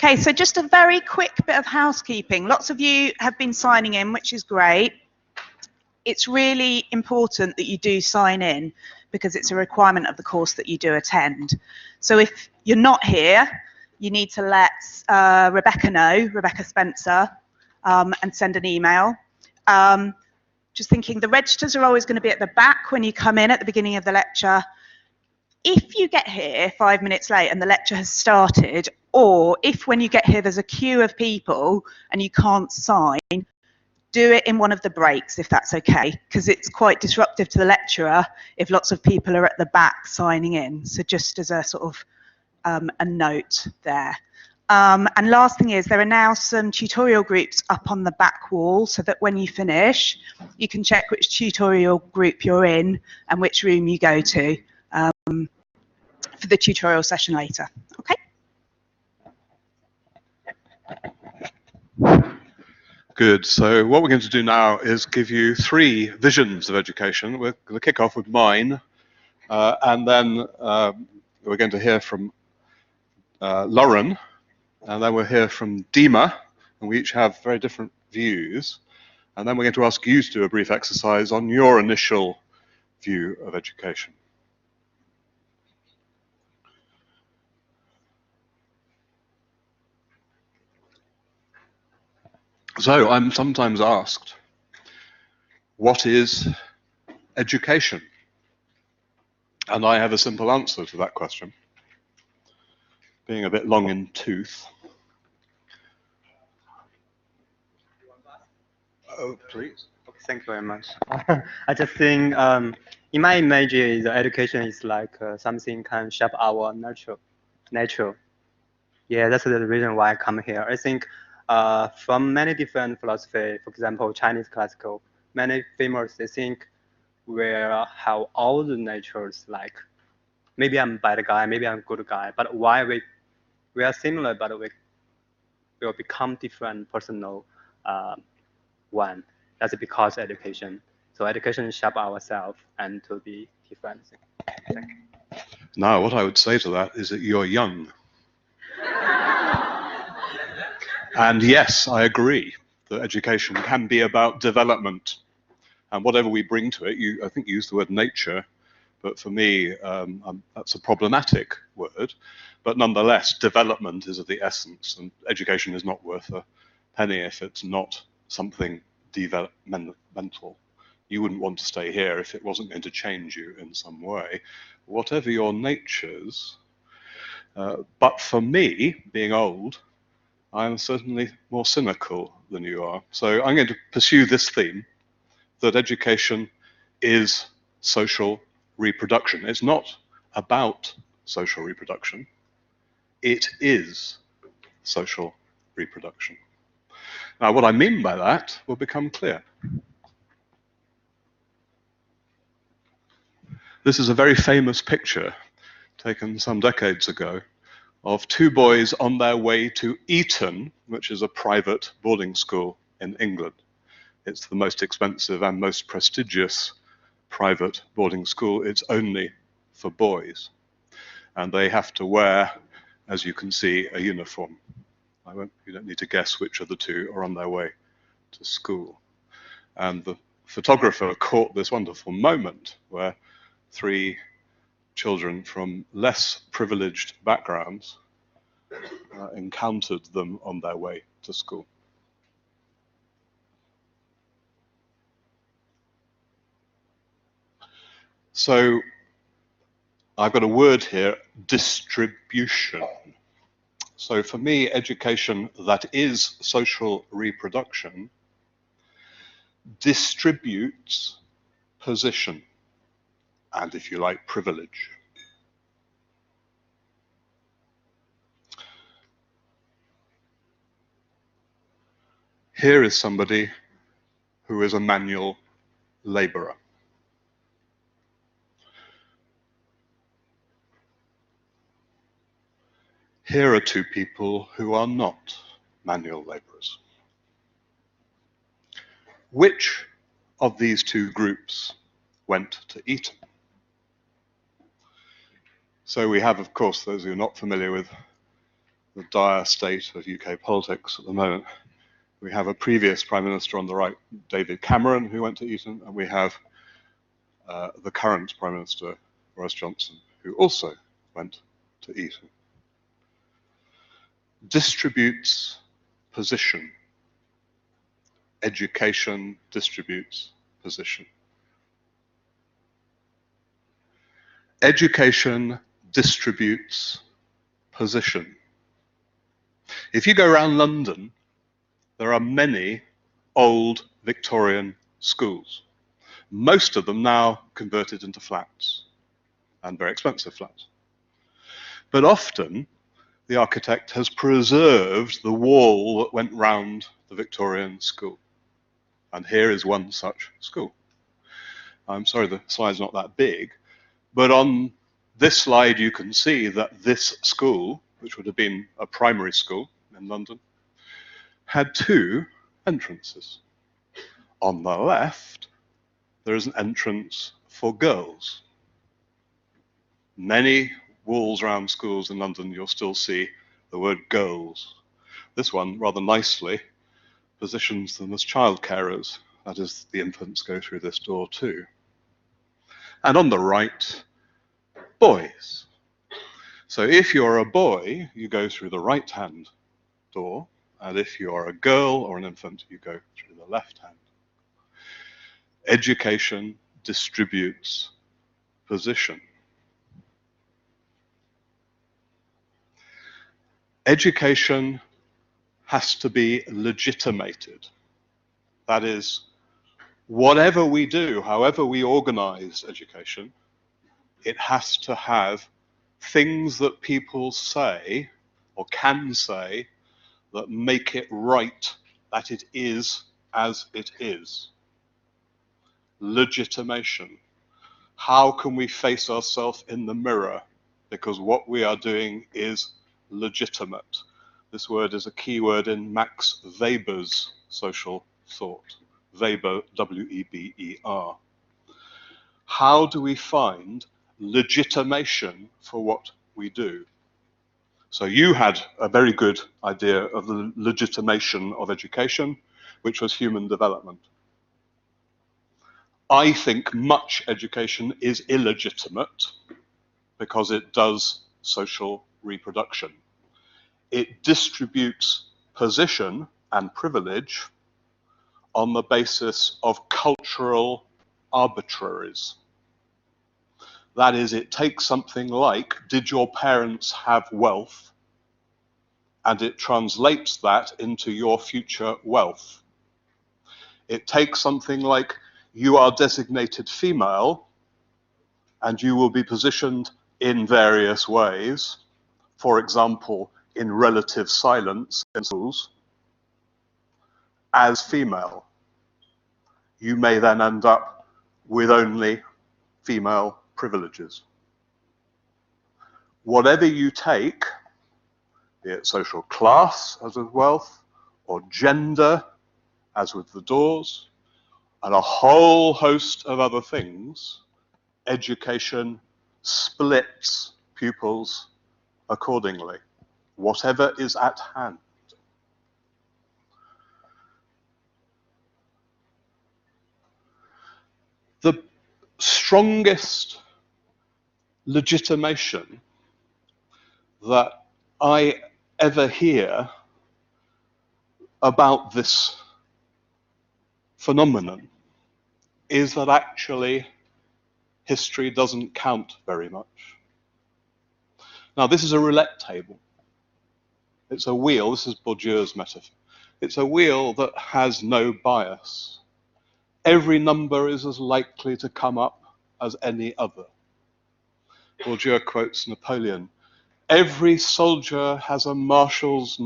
Okay, so just a very quick bit of housekeeping. Lots of you have been signing in, which is great. It's really important that you do sign in because it's a requirement of the course that you do attend. So if you're not here, you need to let Rebecca know, Rebecca Spencer, and send an email. Just thinking the registers are always going to be at the back when you come in at the beginning of the lecture. If you get here 5 minutes late and the lecture has started, or if when you get here there's a queue of people and you can't sign, do it in one of the breaks if that's okay, because it's quite disruptive to the lecturer if lots of people are at the back signing in. So just as a sort of a note there. And last thing is there are now some tutorial groups up on the back wall so that when you finish, you can check which tutorial group you're in and which room you go to for the tutorial session later. Okay? Good. So what we're going to do now is give you 3 visions of education. We're going to kick off with mine, and then we're going to hear from Lauren, and then we'll hear from Dima, and we each have very different views. And then we're going to ask you to do a brief exercise on your initial view of education. So I'm sometimes asked, what is education? And I have a simple answer to that question, being a bit long in tooth. Oh, please. Okay, thank you very much. I just think in my image, the education is like something can shape our nature. Yeah, that's the reason why I come here. I think from many different philosophy, for example, Chinese classical, many famous, they think we have all the natures, like maybe I'm bad guy, maybe I'm good guy, but why we are similar, but we will become different personal one. That's because education. So education shape ourselves and to be different. Thank you. Now, what I would say to that is that you're young. And yes, I agree that education can be about development. And whatever we bring to it, I think you used the word nature, but for me, that's a problematic word. But nonetheless, development is of the essence, and education is not worth a penny if it's not something developmental. You wouldn't want to stay here if it wasn't going to change you in some way, whatever your natures. But for me, being old, I'm certainly more cynical than you are. So I'm going to pursue this theme, that education is social reproduction. It's not about social reproduction. It is social reproduction. Now, what I mean by that will become clear. This is a very famous picture taken some decades ago of 2 boys on their way to Eton, which is a private boarding school in England. It's the most expensive and most prestigious private boarding school. It's only for boys. And they have to wear, as you can see, a uniform. You don't need to guess which of the 2 are on their way to school. And the photographer caught this wonderful moment where 3 children from less privileged backgrounds encountered them on their way to school. So I've got a word here, distribution. So for me, education that is social reproduction distributes position and, if you like, privilege. Here is somebody who is a manual laborer. Here are 2 people who are not manual laborers. Which of these 2 groups went to Eton? So we have, of course, those who are not familiar with the dire state of UK politics at the moment. We have a previous Prime Minister on the right, David Cameron, who went to Eton, and we have the current Prime Minister, Boris Johnson, who also went to Eton. Distributes position. Education distributes position. Education distributes position. If you go around London, there are many old Victorian schools. Most of them now converted into flats, and very expensive flats. But often, the architect has preserved the wall that went round the Victorian school. And here is one such school. I'm sorry the slide's not that big, but on this slide you can see that this school, which would have been a primary school in London, had two entrances. On the left, there is an entrance for girls. Many walls around schools in London, you'll still see the word girls. This one, rather nicely, positions them as child carers. That is, the infants go through this door too. And on the right, boys. So if you're a boy, you go through the right-hand door, and if you are a girl or an infant, you go through the left-hand. Education distributes position. Education has to be legitimated. That is, whatever we do, however we organize education, it has to have things that people say or can say that make it right, that it is as it is. Legitimation. How can we face ourselves in the mirror? Because what we are doing is legitimate. This word is a key word in Max Weber's social thought. Weber, W-E-B-E-R. How do we find legitimation for what we do? So you had a very good idea of the legitimation of education, which was human development. I think much education is illegitimate because it does social reproduction. It distributes position and privilege on the basis of cultural arbitraries. That is, it takes something like, did your parents have wealth? And it translates that into your future wealth. It takes something like, you are designated female, and you will be positioned in various ways. For example, in relative silence in schools, as female. You may then end up with only female privileges. Whatever you take, be it social class, as with wealth, or gender, as with the doors, and a whole host of other things, education splits pupils accordingly, whatever is at hand. The strongest legitimation that I ever hear about this phenomenon is that actually history doesn't count very much. Now, this is a roulette table. It's a wheel, this is Bourdieu's metaphor. It's a wheel that has no bias. Every number is as likely to come up as any other. Bourdieu quotes Napoleon. Every soldier has a marshal's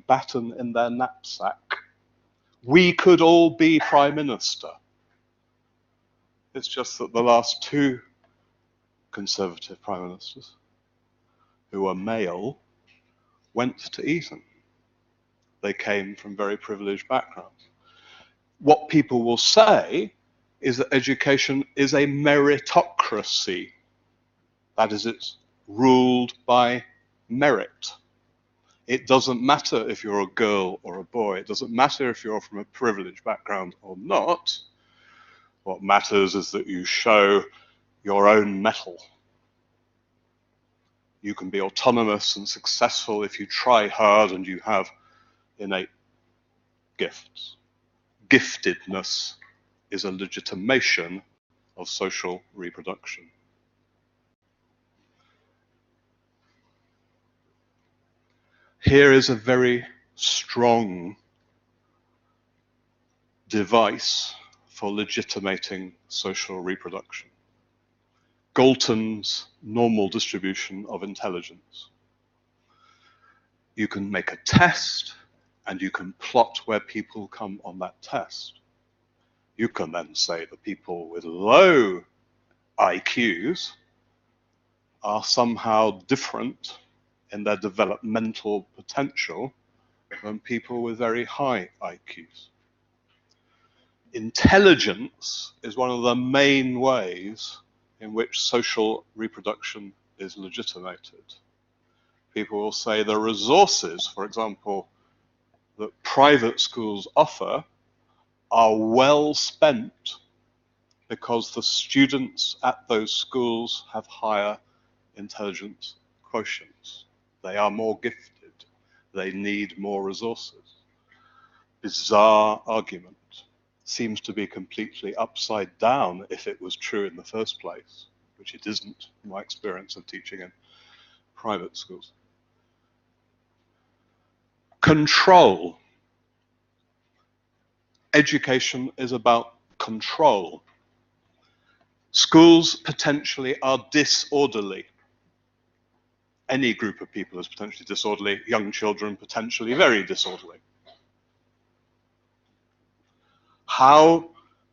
baton in their knapsack. We could all be prime minister. It's just that the last two Conservative prime ministers, who were male, went to Eton. They came from very privileged backgrounds. What people will say is that education is a meritocracy. That is, it's ruled by merit. It doesn't matter if you're a girl or a boy. It doesn't matter if you're from a privileged background or not. What matters is that you show your own mettle. You can be autonomous and successful if you try hard and you have innate gifts. Giftedness is a legitimation of social reproduction. Here is a very strong device for legitimating social reproduction. Galton's normal distribution of intelligence. You can make a test and you can plot where people come on that test. You can then say the people with low IQs are somehow different in their developmental potential than people with very high IQs. Intelligence is one of the main ways in which social reproduction is legitimated. People will say the resources, for example, that private schools offer are well spent because the students at those schools have higher intelligence quotients. They are more gifted. They need more resources. Bizarre argument. Seems to be completely upside down if it was true in the first place, which it isn't in my experience of teaching in private schools. Control. Education is about control. Schools potentially are disorderly. Any group of people is potentially disorderly. Young children potentially very disorderly. How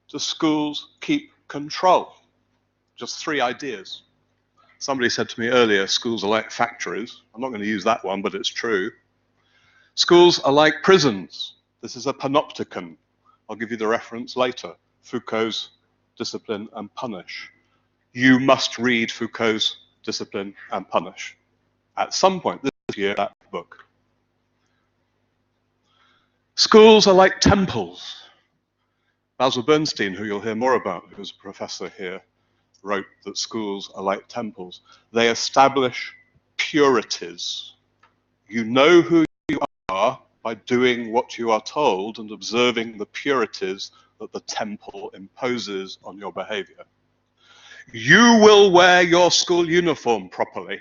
do schools keep control? Just 3 ideas. Somebody said to me earlier, schools are like factories. I'm not going to use that one, but it's true. Schools are like prisons. This is a panopticon. I'll give you the reference later. Foucault's Discipline and Punish. You must read Foucault's Discipline and Punish. At some point this year, that book. Schools are like temples. Basil Bernstein, who you'll hear more about, who's a professor here, wrote that schools are like temples. They establish purities. You know who you are by doing what you are told and observing the purities that the temple imposes on your behavior. You will wear your school uniform properly,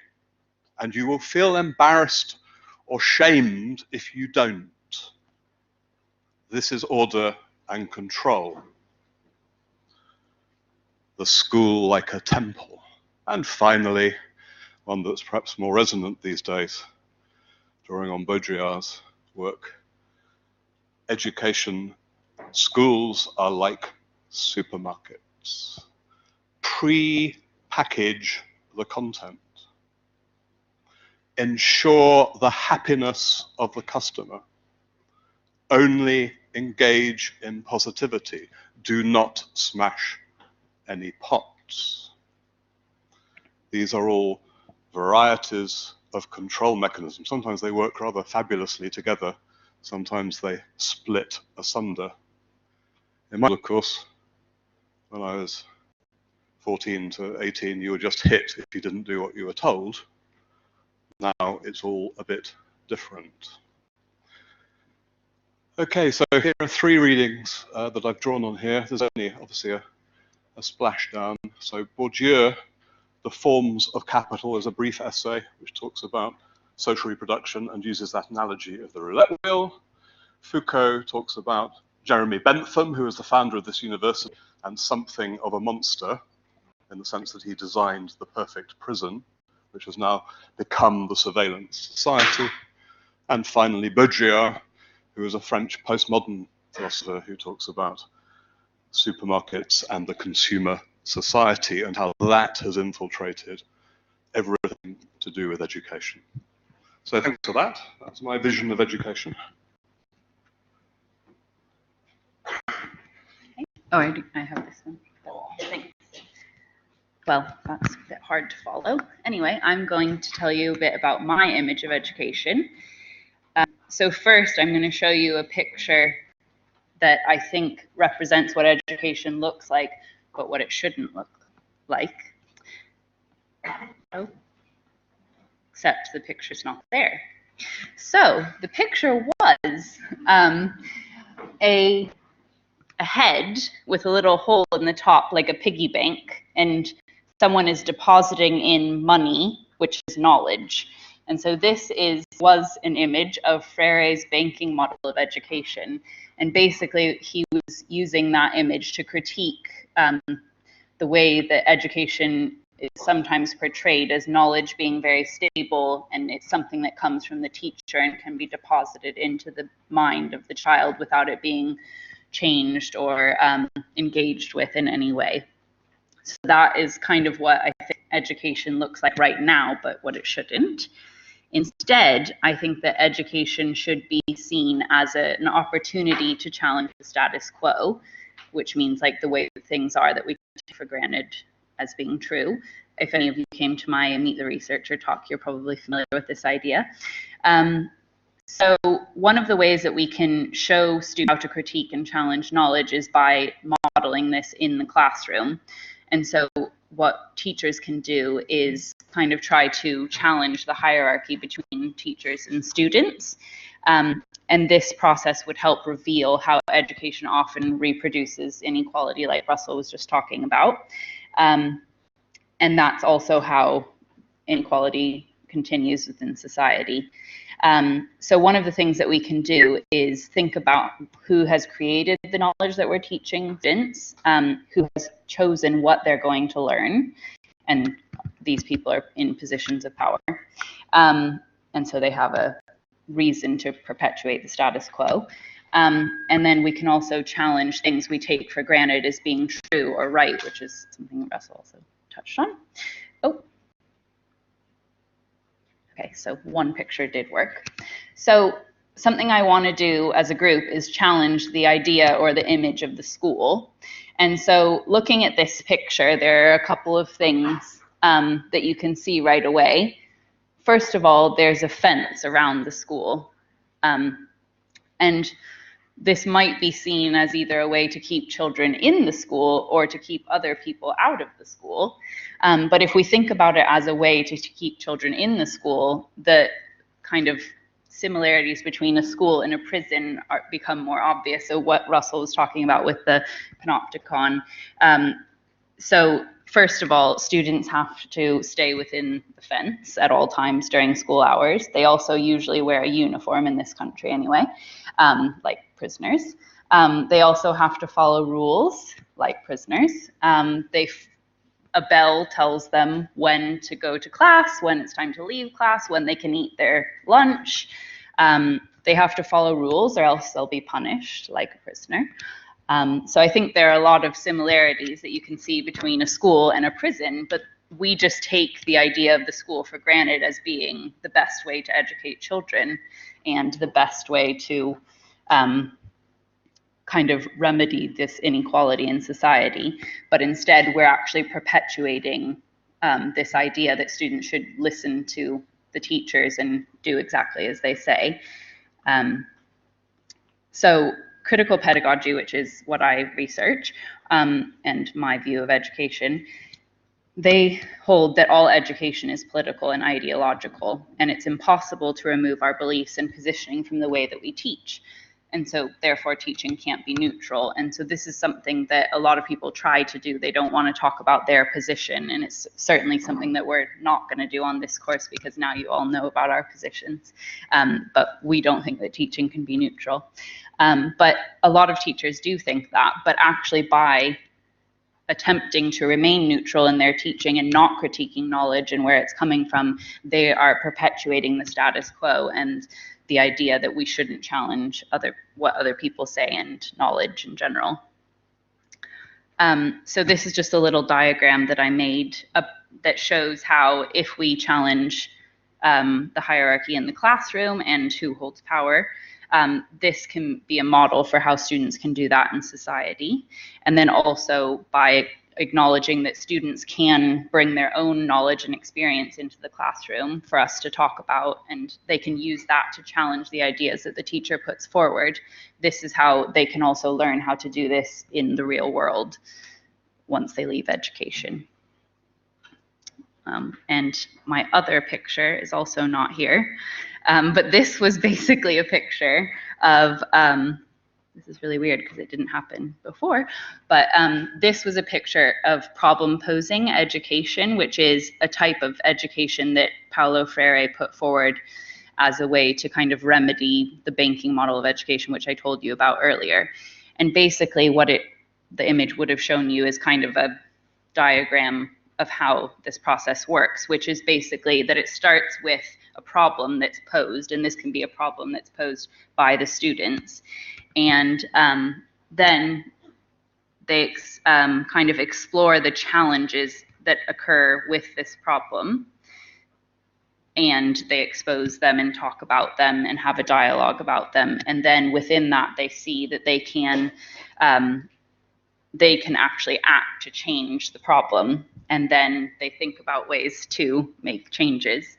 and you will feel embarrassed or shamed if you don't. This is order and control. The school like a temple. And finally, one that's perhaps more resonant these days, drawing on Baudrillard's work, education, schools are like supermarkets. Pre-package the content. Ensure the happiness of the customer. Only engage in positivity. Do not smash any pots. These are all varieties of control mechanisms. Sometimes they work rather fabulously together. Sometimes they split asunder. In my, of course, when I was 14 to 18, you were just hit if you didn't do what you were told. Now it's all a bit different. Okay, so here are 3 readings that I've drawn on here. There's only obviously a splashdown. So Bourdieu, The Forms of Capital, is a brief essay which talks about social reproduction and uses that analogy of the roulette wheel. Foucault talks about Jeremy Bentham, who is the founder of this university and something of a monster in the sense that he designed the perfect prison, which has now become the surveillance society. And finally, Baudrillard, who is a French postmodern philosopher who talks about supermarkets and the consumer society and how that has infiltrated everything to do with education. So thanks for that. That's my vision of education. Oh, I have this one. Thanks. well, that's a bit hard to follow. Anyway, I'm going to tell you a bit about my image of education. So first, I'm going to show you a picture that I think represents what education looks like, but what it shouldn't look like. Oh, except the picture's not there. So the picture was a head with a little hole in the top, like a piggy bank, and someone is depositing in money, which is knowledge. And so this was an image of Freire's banking model of education. And basically, he was using that image to critique the way that education is sometimes portrayed as knowledge being very stable, and it's something that comes from the teacher and can be deposited into the mind of the child without it being changed or engaged with in any way. So that is kind of what I think education looks like right now, but what it shouldn't. Instead, I think that education should be seen as an opportunity to challenge the status quo, which means like the way that things are that we take for granted as being true. If any of you came to my Meet the Researcher talk, you're probably familiar with this idea. So one of the ways that we can show students how to critique and challenge knowledge is by modeling this in the classroom. And so what teachers can do is kind of try to challenge the hierarchy between teachers and students. And this process would help reveal how education often reproduces inequality, like Russell was just talking about. And that's also how inequality continues within society. So one of the things that we can do is think about who has created the knowledge that we're teaching students, who has chosen what they're going to learn, and these people are in positions of power. And so they have a reason to perpetuate the status quo. And then we can also challenge things we take for granted as being true or right, which is something Russell also touched on. Oh. Okay, so one picture did work. So something I want to do as a group is challenge the idea or the image of the school. And so looking at this picture, there are a couple of things that you can see right away. First of all, there's a fence around the school. And this might be seen as either a way to keep children in the school or to keep other people out of the school. But if we think about it as a way to keep children in the school, the kind of similarities between a school and a prison become more obvious. So what Russell was talking about with the panopticon. So first of all, students have to stay within the fence at all times during school hours. They also usually wear a uniform in this country anyway, like prisoners. They also have to follow rules like prisoners. A bell tells them when to go to class, when it's time to leave class, when they can eat their lunch. They have to follow rules or else they'll be punished like a prisoner. So I think there are a lot of similarities that you can see between a school and a prison, but we just take the idea of the school for granted as being the best way to educate children and the best way to kind of remedy this inequality in society. But instead, we're actually perpetuating this idea that students should listen to the teachers and do exactly as they say. So critical pedagogy, which is what I research, and my view of education, they hold that all education is political and ideological, and it's impossible to remove our beliefs and positioning from the way that we teach. And so therefore teaching can't be neutral. And so this is something that a lot of people try to do. They don't want to talk about their position. And it's certainly something that we're not going to do on this course because now you all know about our positions. But we don't think that teaching can be neutral. But a lot of teachers do think that, but actually by attempting to remain neutral in their teaching and not critiquing knowledge and where it's coming from, they are perpetuating the status quo and the idea that we shouldn't challenge what other people say and knowledge in general. So this is just a little diagram that I made that shows how if we challenge the hierarchy in the classroom and who holds power, this can be a model for how students can do that in society. And then also by acknowledging that students can bring their own knowledge and experience into the classroom for us to talk about, and they can use that to challenge the ideas that the teacher puts forward. This is how they can also learn how to do this in the real world once they leave education. And my other picture is also not here, but this was basically a picture of, this is really weird because it didn't happen before, but this was a picture of problem posing education, which is a type of education that Paulo Freire put forward as a way to kind of remedy the banking model of education, which I told you about earlier. And basically what the image would have shown you is kind of a diagram of how this process works, which is basically that it starts with a problem that's posed, and this can be a problem that's posed by the students. And then they kind of explore the challenges that occur with this problem, and they expose them and talk about them and have a dialogue about them. And then within that, they see that they can actually act to change the problem, and then they think about ways to make changes.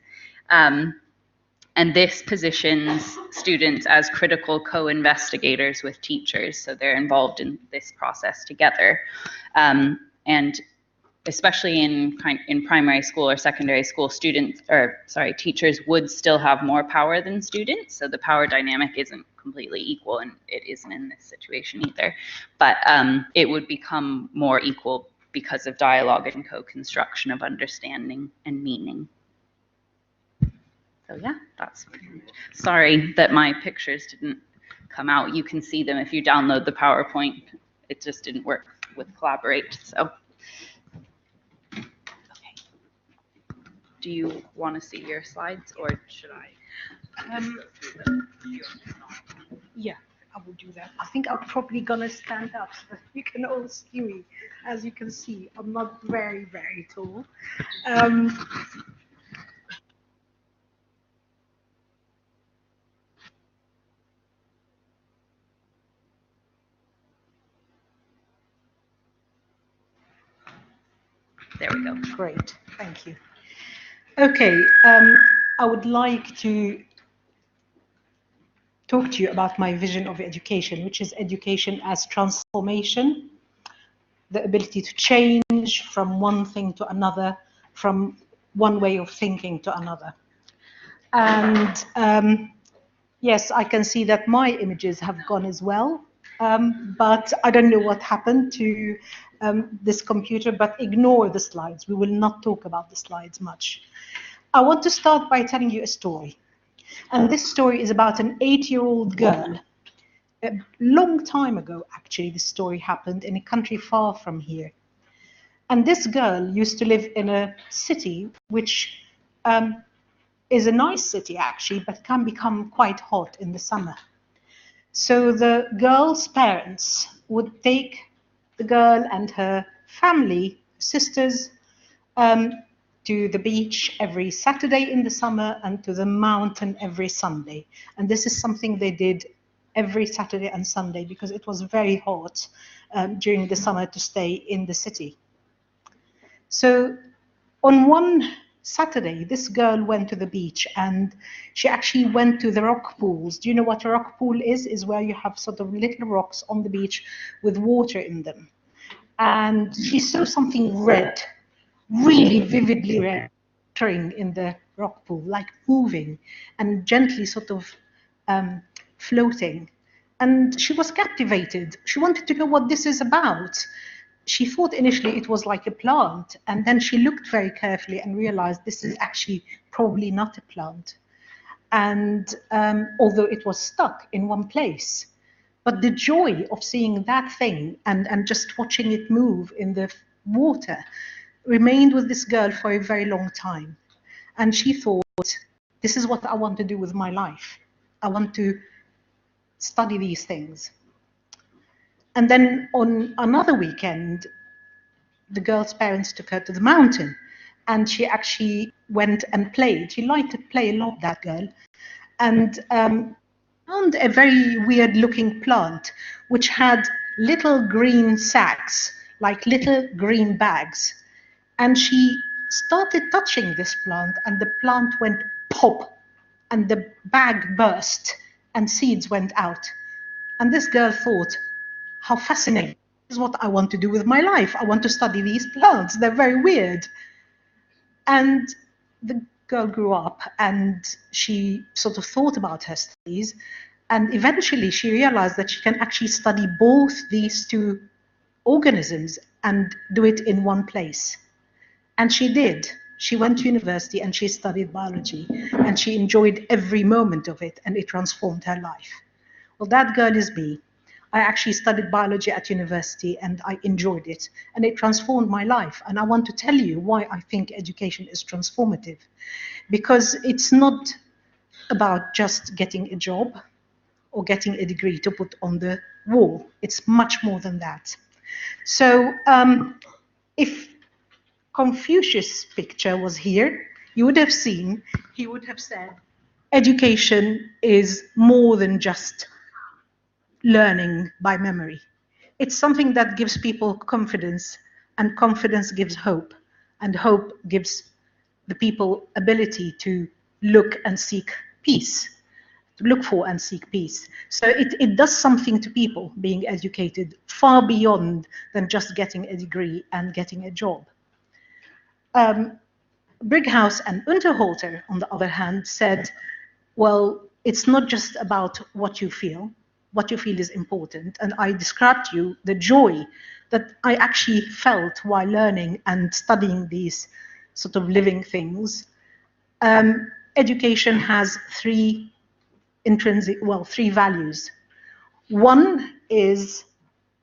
And this positions students as critical co-investigators with teachers, so they're involved in this process together. And especially in primary school or secondary school, teachers would still have more power than students, so the power dynamic isn't completely equal, and it isn't in this situation either. But it would become more equal because of dialogue and co-construction of understanding and meaning. So yeah, that's, sorry that my pictures didn't come out. You can see them if you download the PowerPoint. It just didn't work with Collaborate, so. Okay. Do you want to see your slides, or should I? Yeah, I will do that. I think I'm probably gonna stand up so that you can all see me. As you can see, I'm not very, very tall. There we go. Great, thank you. Okay, I would like to talk to you about my vision of education, which is education as transformation, the ability to change from one thing to another, from one way of thinking to another. And yes, I can see that my images have gone as well, but I don't know what happened to this computer, but ignore the slides. We will not talk about the slides much. I want to start by telling you a story. And this story is about an 8-year-old girl. A long time ago, actually, this story happened in a country far from here. And this girl used to live in a city which is a nice city, actually, but can become quite hot in the summer. So the girl's parents would take the girl and her family, sisters, to the beach every Saturday in the summer and to the mountain every Sunday. And this is something they did every Saturday and Sunday because it was very hot during the summer to stay in the city. So on one Saturday, this girl went to the beach and she actually went to the rock pools. Do you know what a rock pool is? Is where you have sort of little rocks on the beach with water in them. And she saw something red, really vividly red, in the rock pool, like moving and gently sort of floating. And she was captivated. She wanted to know what this is about. She thought initially it was like a plant, and then she looked very carefully and realized this is actually probably not a plant. And although it was stuck in one place, but the joy of seeing that thing and just watching it move in the water remained with this girl for a very long time. And she thought, this is what I want to do with my life. I want to study these things. And then on another weekend, the girl's parents took her to the mountain and she actually went and played. She liked to play a lot, that girl, and found a very weird looking plant which had little green sacs, like little green bags. And she started touching this plant, and the plant went pop, and the bag burst, and seeds went out. And this girl thought, how fascinating. This is what I want to do with my life. I want to study these plants. They're very weird. And the girl grew up and she sort of thought about her studies. And eventually she realized that she can actually study both these two organisms and do it in one place. And she did. She went to university and she studied biology and she enjoyed every moment of it and it transformed her life. Well, that girl is me. I actually studied biology at university and I enjoyed it and it transformed my life. And I want to tell you why I think education is transformative. Because it's not about just getting a job or getting a degree to put on the wall. It's much more than that. So if Confucius' picture was here, you would have seen, he would have said, education is more than just learning by memory. It's something that gives people confidence, and confidence gives hope, and hope gives the people ability to look and seek peace, to look for and seek peace. So it does something to people being educated far beyond than just getting a degree and getting a job. Brighouse and Unterholter, on the other hand, said, well, it's not just about what you feel. What you feel is important. And I described to you the joy that I actually felt while learning and studying these sort of living things. Education has three values. One is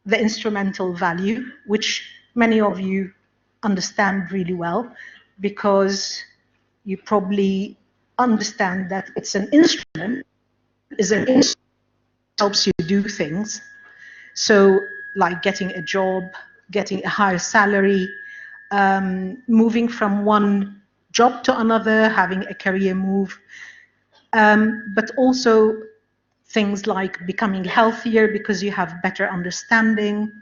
the instrumental value, which many of you understand really well, because you probably understand that it's an instrument, helps you do things. So like getting a job, getting a higher salary, moving from one job to another, having a career move, but also things like becoming healthier because you have better understanding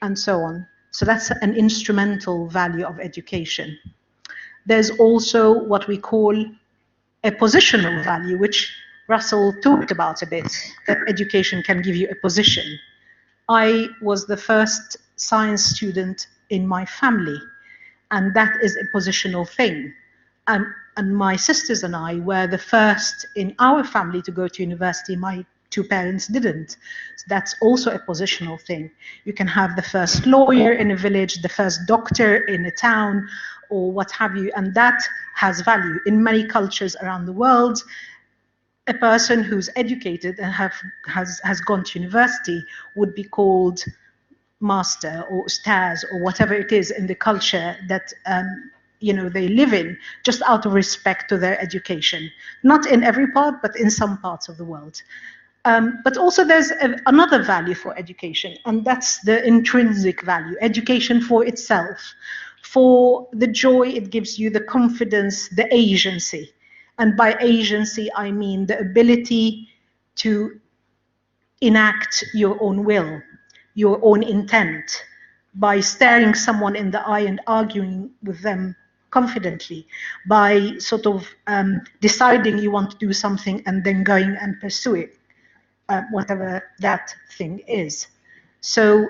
and so on. So that's an instrumental value of education. There's also what we call a positional value, which Russell talked about a bit, that education can give you a position. I was the first science student in my family, and that is a positional thing. And my sisters and I were the first in our family to go to university. My two parents didn't. So that's also a positional thing. You can have the first lawyer in a village, the first doctor in a town, or what have you, and that has value. In many cultures around the world, a person who's educated and has gone to university would be called master or ustaz or whatever it is in the culture that they live in, just out of respect to their education. Not in every part, but in some parts of the world. But also there's another value for education, and that's the intrinsic value, education for itself, for the joy it gives you, the confidence, the agency. And by agency, I mean the ability to enact your own will, your own intent, by staring someone in the eye and arguing with them confidently, by sort of deciding you want to do something and then going and pursue it, whatever that thing is. So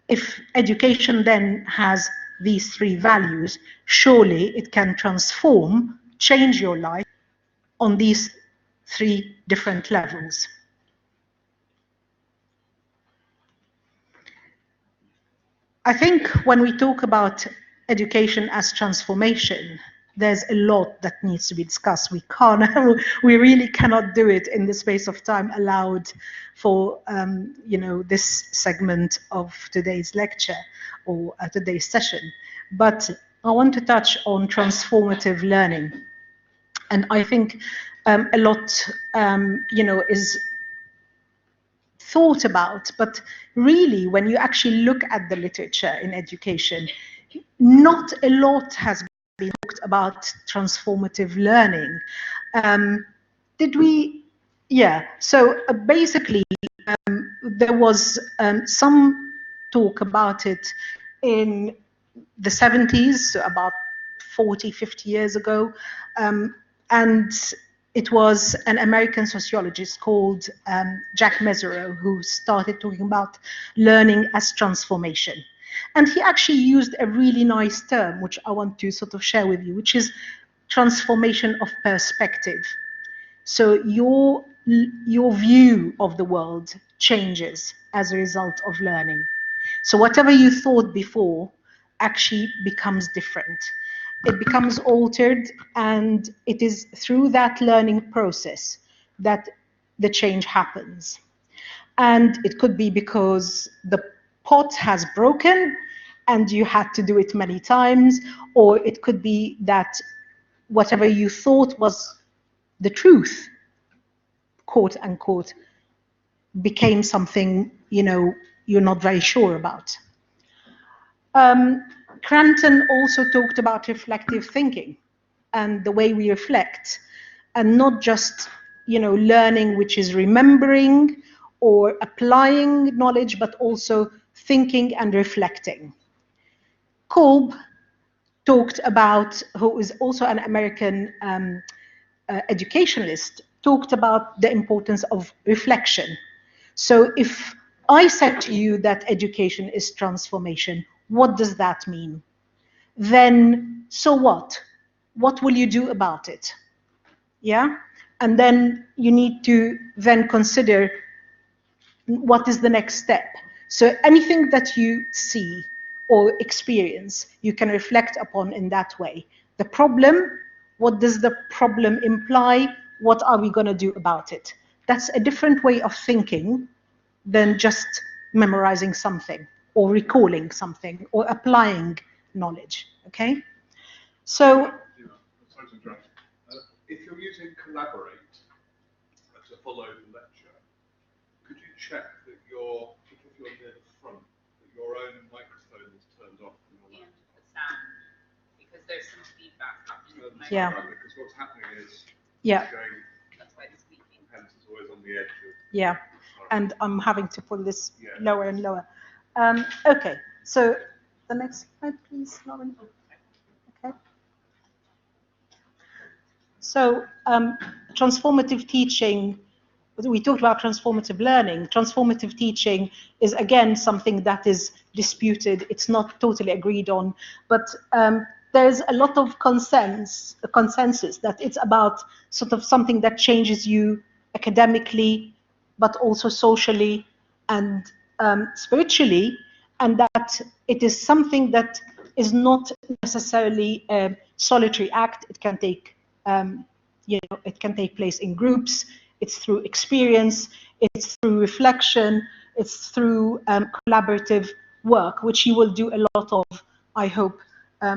if education then has these three values, surely it can transform, change your life on these three different levels. I think when we talk about education as transformation, there's a lot that needs to be discussed. We really cannot do it in the space of time allowed for, this segment of today's lecture or today's session. But I want to touch on transformative learning. And I think a lot, is thought about, but really when you actually look at the literature in education, not a lot has been talked about transformative learning. So basically there was some talk about it in the 70s, so about 40, 50 years ago. And it was an American sociologist called Jack Mesereau who started talking about learning as transformation. And he actually used a really nice term, which I want to sort of share with you, which is transformation of perspective. So your view of the world changes as a result of learning. So whatever you thought before actually becomes different. It becomes altered, and it is through that learning process that the change happens. And it could be because the pot has broken and you had to do it many times, or it could be that whatever you thought was the truth, quote unquote, became something, you know, you're not very sure about. Cranton also talked about reflective thinking and the way we reflect, and not just, you know, learning, which is remembering or applying knowledge, but also thinking and reflecting. Kolb talked about, who is also an American educationalist, talked about the importance of reflection. So if I said to you that education is transformation, what does that mean? Then, so what? What will you do about it? Yeah? And then you need to then consider what is the next step. So anything that you see or experience, you can reflect upon in that way. The problem, what does the problem imply? What are we going to do about it? That's a different way of thinking than just memorizing something or recalling something or applying knowledge, okay? So, Sorry to interrupt. If you're using Collaborate to follow the lecture, could you check that if you're near the front, that your own microphone is turned off from your And laptop? the sound, because there's some feedback happening with my Yeah. Because what's happening is yeah, going, That's why the speaking. hence it's always on the edge of. yeah. Sorry. And I'm having to pull this Yeah. lower and lower. Okay, so the next slide, please, Lauren. Okay. So transformative teaching, we talked about transformative learning. Transformative teaching is, again, something that is disputed. It's not totally agreed on, but there's a lot of consensus that it's about sort of something that changes you academically, but also socially and spiritually, and that it is something that is not necessarily a solitary act. It can take it can take place in groups. It's through experience, it's through reflection, it's through collaborative work, which you will do a lot of, I hope,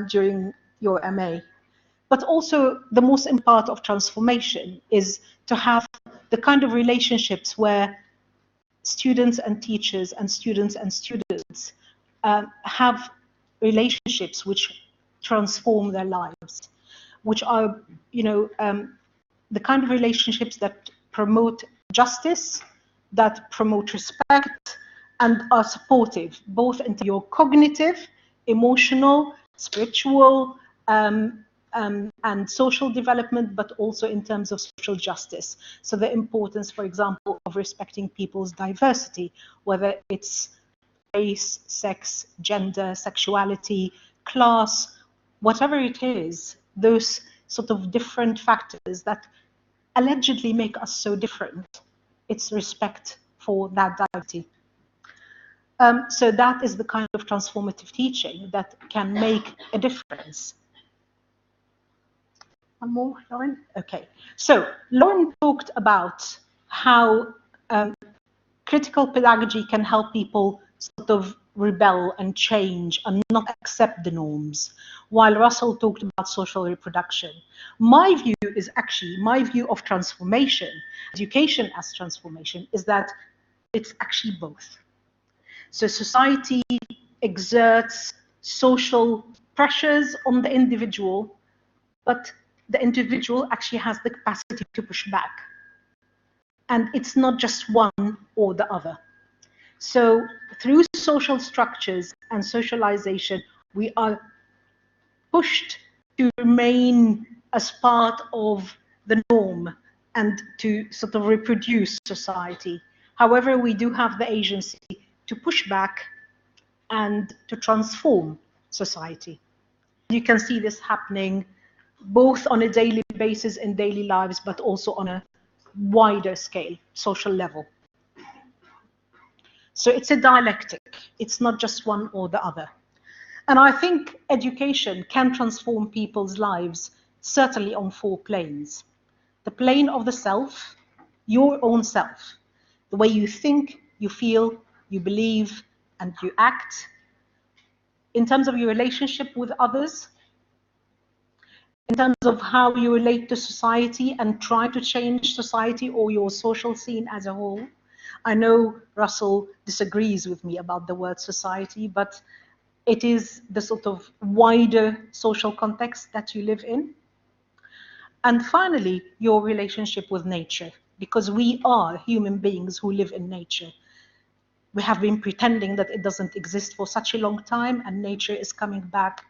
during your MA. But also the most important part of transformation is to have the kind of relationships where students and teachers and students and students have relationships which transform their lives, which are, the kind of relationships that promote justice, that promote respect, and are supportive, both into your cognitive, emotional, spiritual, and social development, but also in terms of social justice. So the importance, for example, of respecting people's diversity, whether it's race, sex, gender, sexuality, class, whatever it is, those sort of different factors that allegedly make us so different. It's respect for that diversity. So that is the kind of transformative teaching that can make a difference. One more, Lauren? Okay. So Lauren talked about how critical pedagogy can help people sort of rebel and change and not accept the norms, while Russell talked about social reproduction. My view is actually, my view of transformation, education as transformation, is that it's actually both. So society exerts social pressures on the individual, but the individual actually has the capacity to push back. And it's not just one or the other. So through social structures and socialization, we are pushed to remain as part of the norm and to sort of reproduce society. However, we do have the agency to push back and to transform society. You can see this happening both on a daily basis in daily lives, but also on a wider scale, social level. So it's a dialectic. It's not just one or the other. And I think education can transform people's lives, certainly on 4 planes. The plane of the self, your own self, the way you think, you feel, you believe, and you act. In terms of your relationship with others, in terms of how you relate to society and try to change society or your social scene as a whole. I know Russell disagrees with me about the word society, but it is the sort of wider social context that you live in. And finally, your relationship with nature, because we are human beings who live in nature. We have been pretending that it doesn't exist for such a long time, and nature is coming back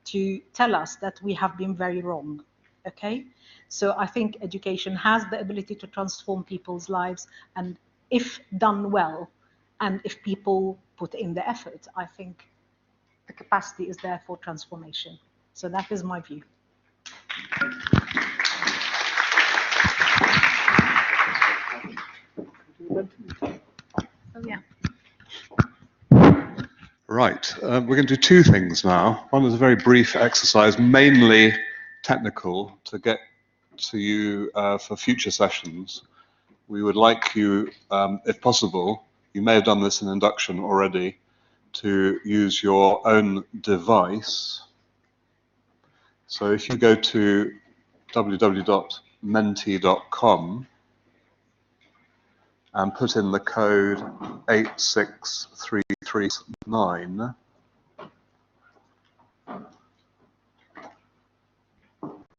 to tell us that we have been very wrong, okay? So I think education has the ability to transform people's lives, and if done well, and if people put in the effort, I think the capacity is there for transformation. So that is my view. Oh, yeah. Right, we're going to do 2 things now. One is a very brief exercise, mainly technical, to get to you for future sessions. We would like you, if possible, you may have done this in induction already, to use your own device. So if you go to www.menti.com and put in the code 86339,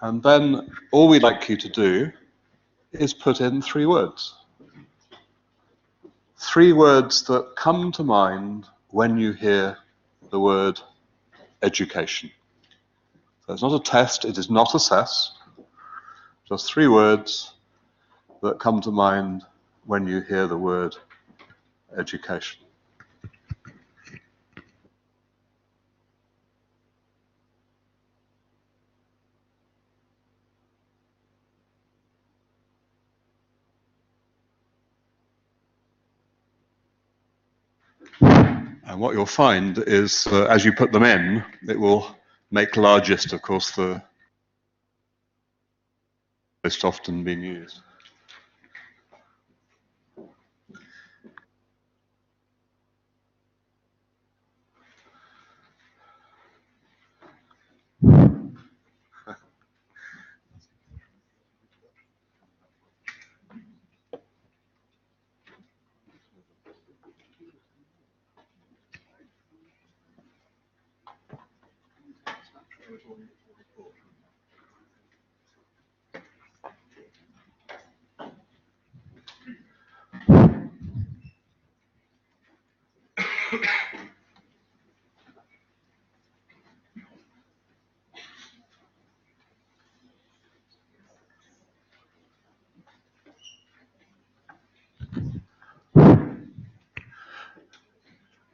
and then all we'd like you to do is put in 3 words. 3 words that come to mind when you hear the word education. So it's not a test, it is not assessed, just 3 words that come to mind when you hear the word education. And what you'll find is, as you put them in, it will make largest, of course, the most often being used.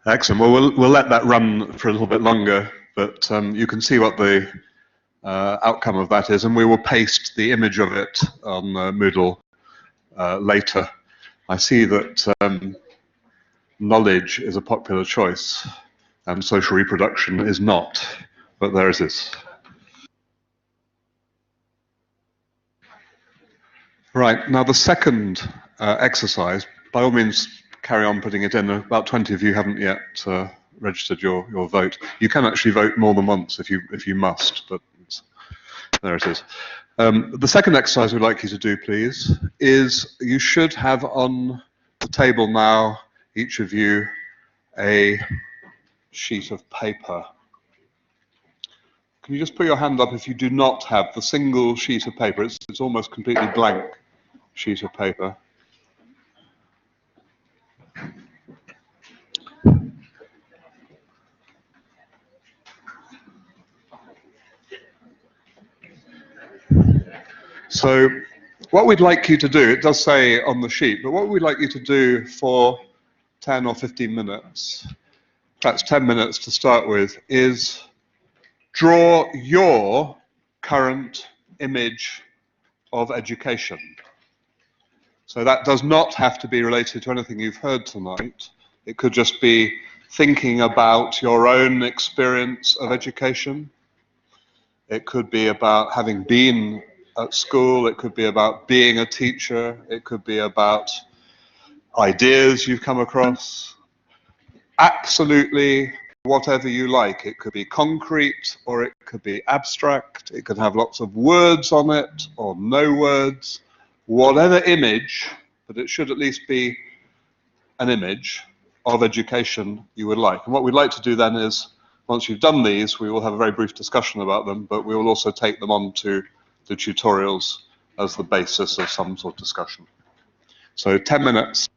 Excellent. Well, we'll let that run for a little bit longer, but you can see what the outcome of that is, and we will paste the image of it on Moodle later. I see that knowledge is a popular choice, and social reproduction is not, but there it is. Right, now the second exercise, by all means carry on putting it in. About 20 of you haven't yet registered your vote. You can actually vote more than once if you must, but there it is. The second exercise we'd like you to do, please, is you should have on the table now, each of you, a sheet of paper. Can you just put your hand up if you do not have the single sheet of paper? It's almost completely blank sheet of paper. So what we'd like you to do, it does say on the sheet, but what we'd like you to do for 10 or 15 minutes, perhaps 10 minutes to start with, is draw your current image of education. So that does not have to be related to anything you've heard tonight. It could just be thinking about your own experience of education. It could be about having been at school. It could be about being a teacher. It could be about ideas you've come across. Absolutely whatever you like. It could be concrete or it could be abstract. It could have lots of words on it or no words. Whatever image, but it should at least be an image of education you would like. And what we'd like to do then is, once you've done these, we will have a very brief discussion about them, but we will also take them on to the tutorials as the basis of some sort of discussion. So 10 minutes.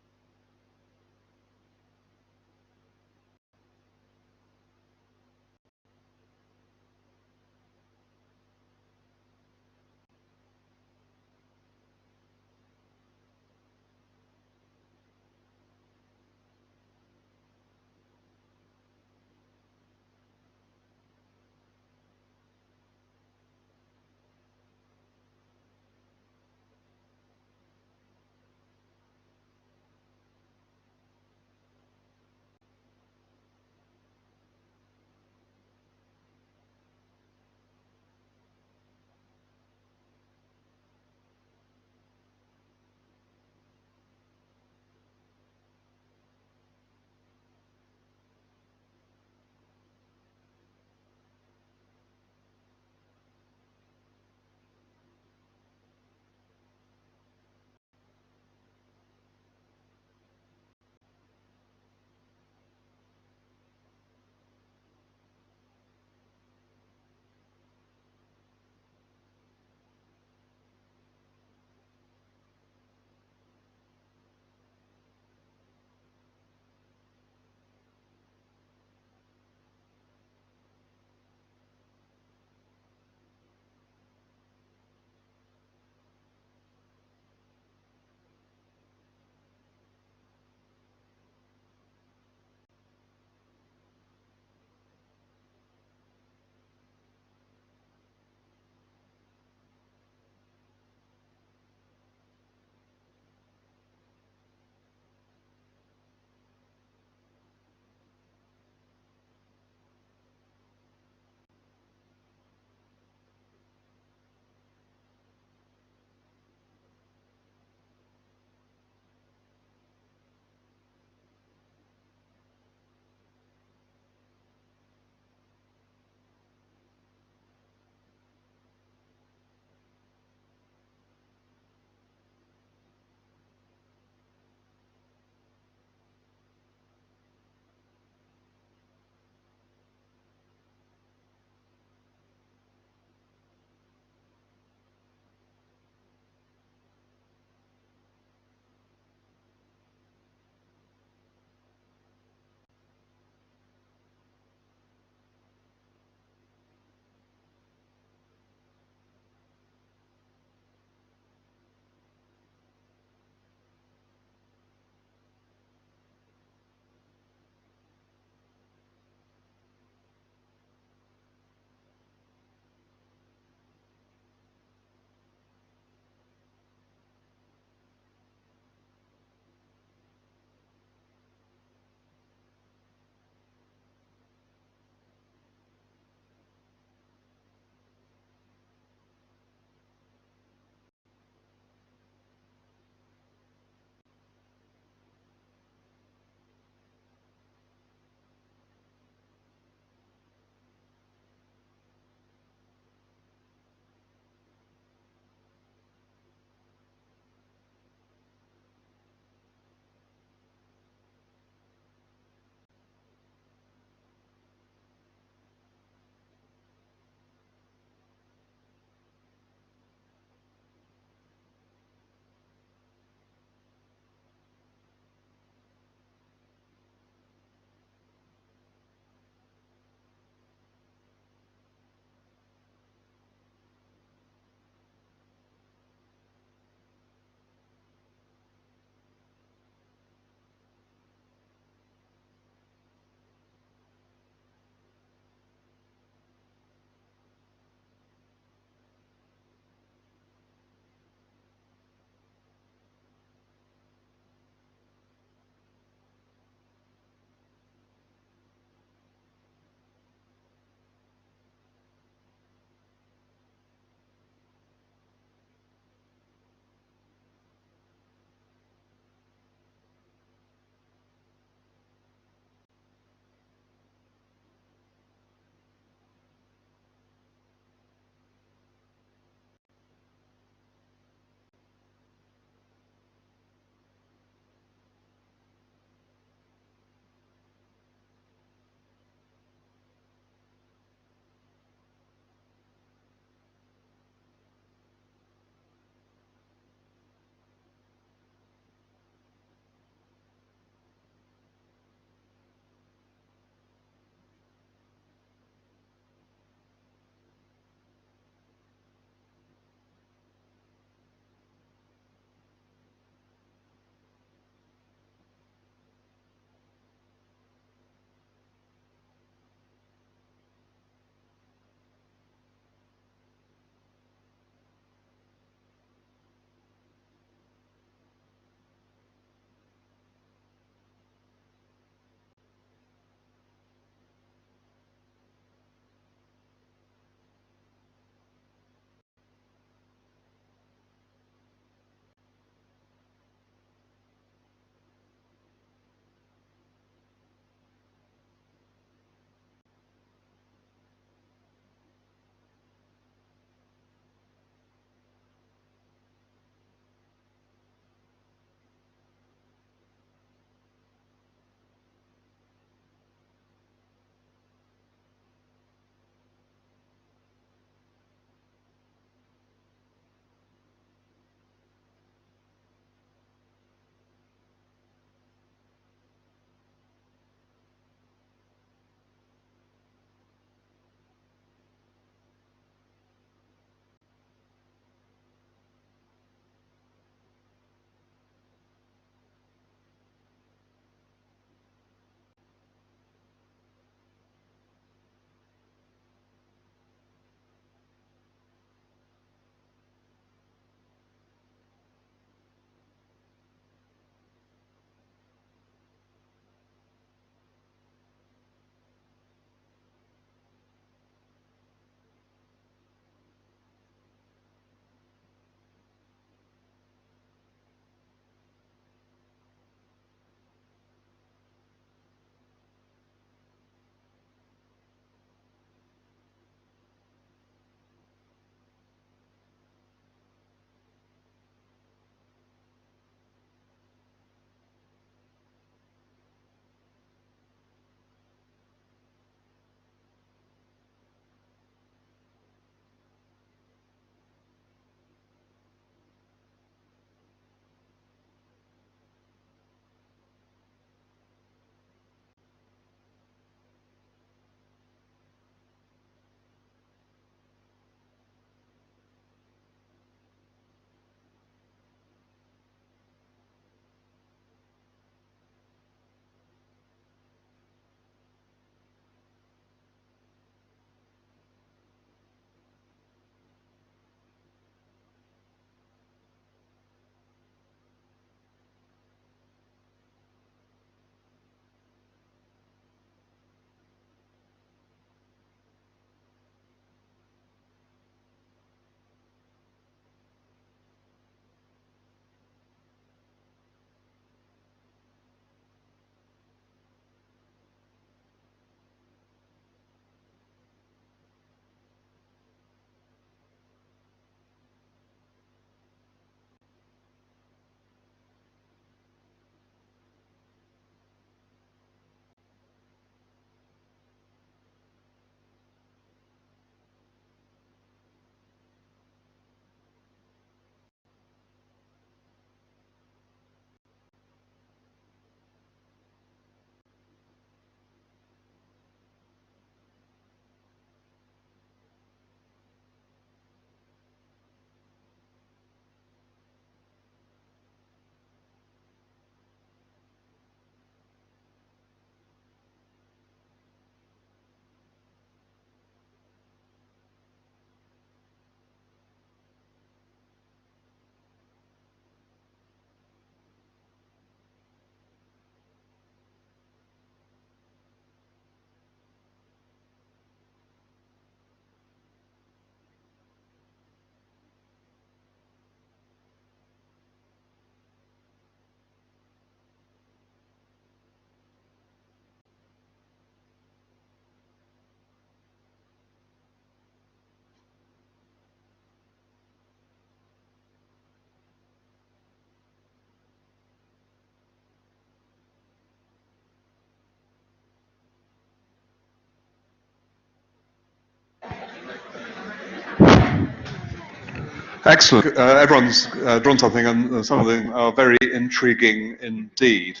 Excellent. Everyone's drawn something, and some of them are very intriguing indeed.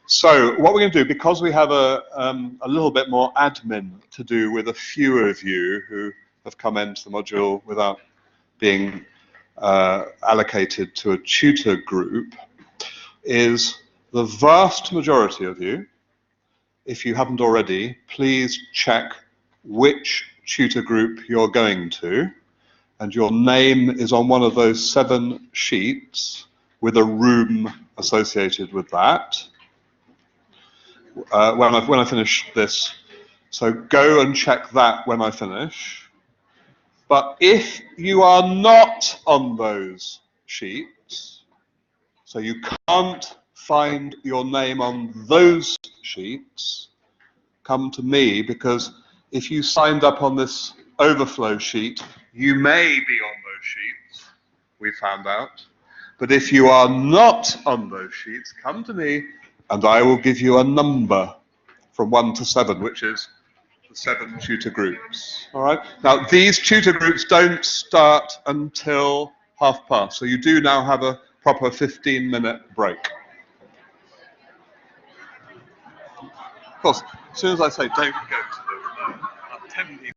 So what we're going to do, because we have a little bit more admin to do with a few of you who have come into the module without being allocated to a tutor group, is the vast majority of you, if you haven't already, please check which tutor group you're going to, and your name is on one of those 7 sheets with a room associated with that. When I finish this, so go and check that when I finish. But if you are not on those sheets, so you can't find your name on those sheets, come to me, because if you signed up on this overflow sheet, you may be on those sheets, we found out. But if you are not on those sheets, come to me and I will give you a number from 1 to 7, which is the 7 tutor groups. All right. Now, these tutor groups don't start until past, so you do now have a proper 15-minute break. Of course, as soon as I say don't go to them, 10 people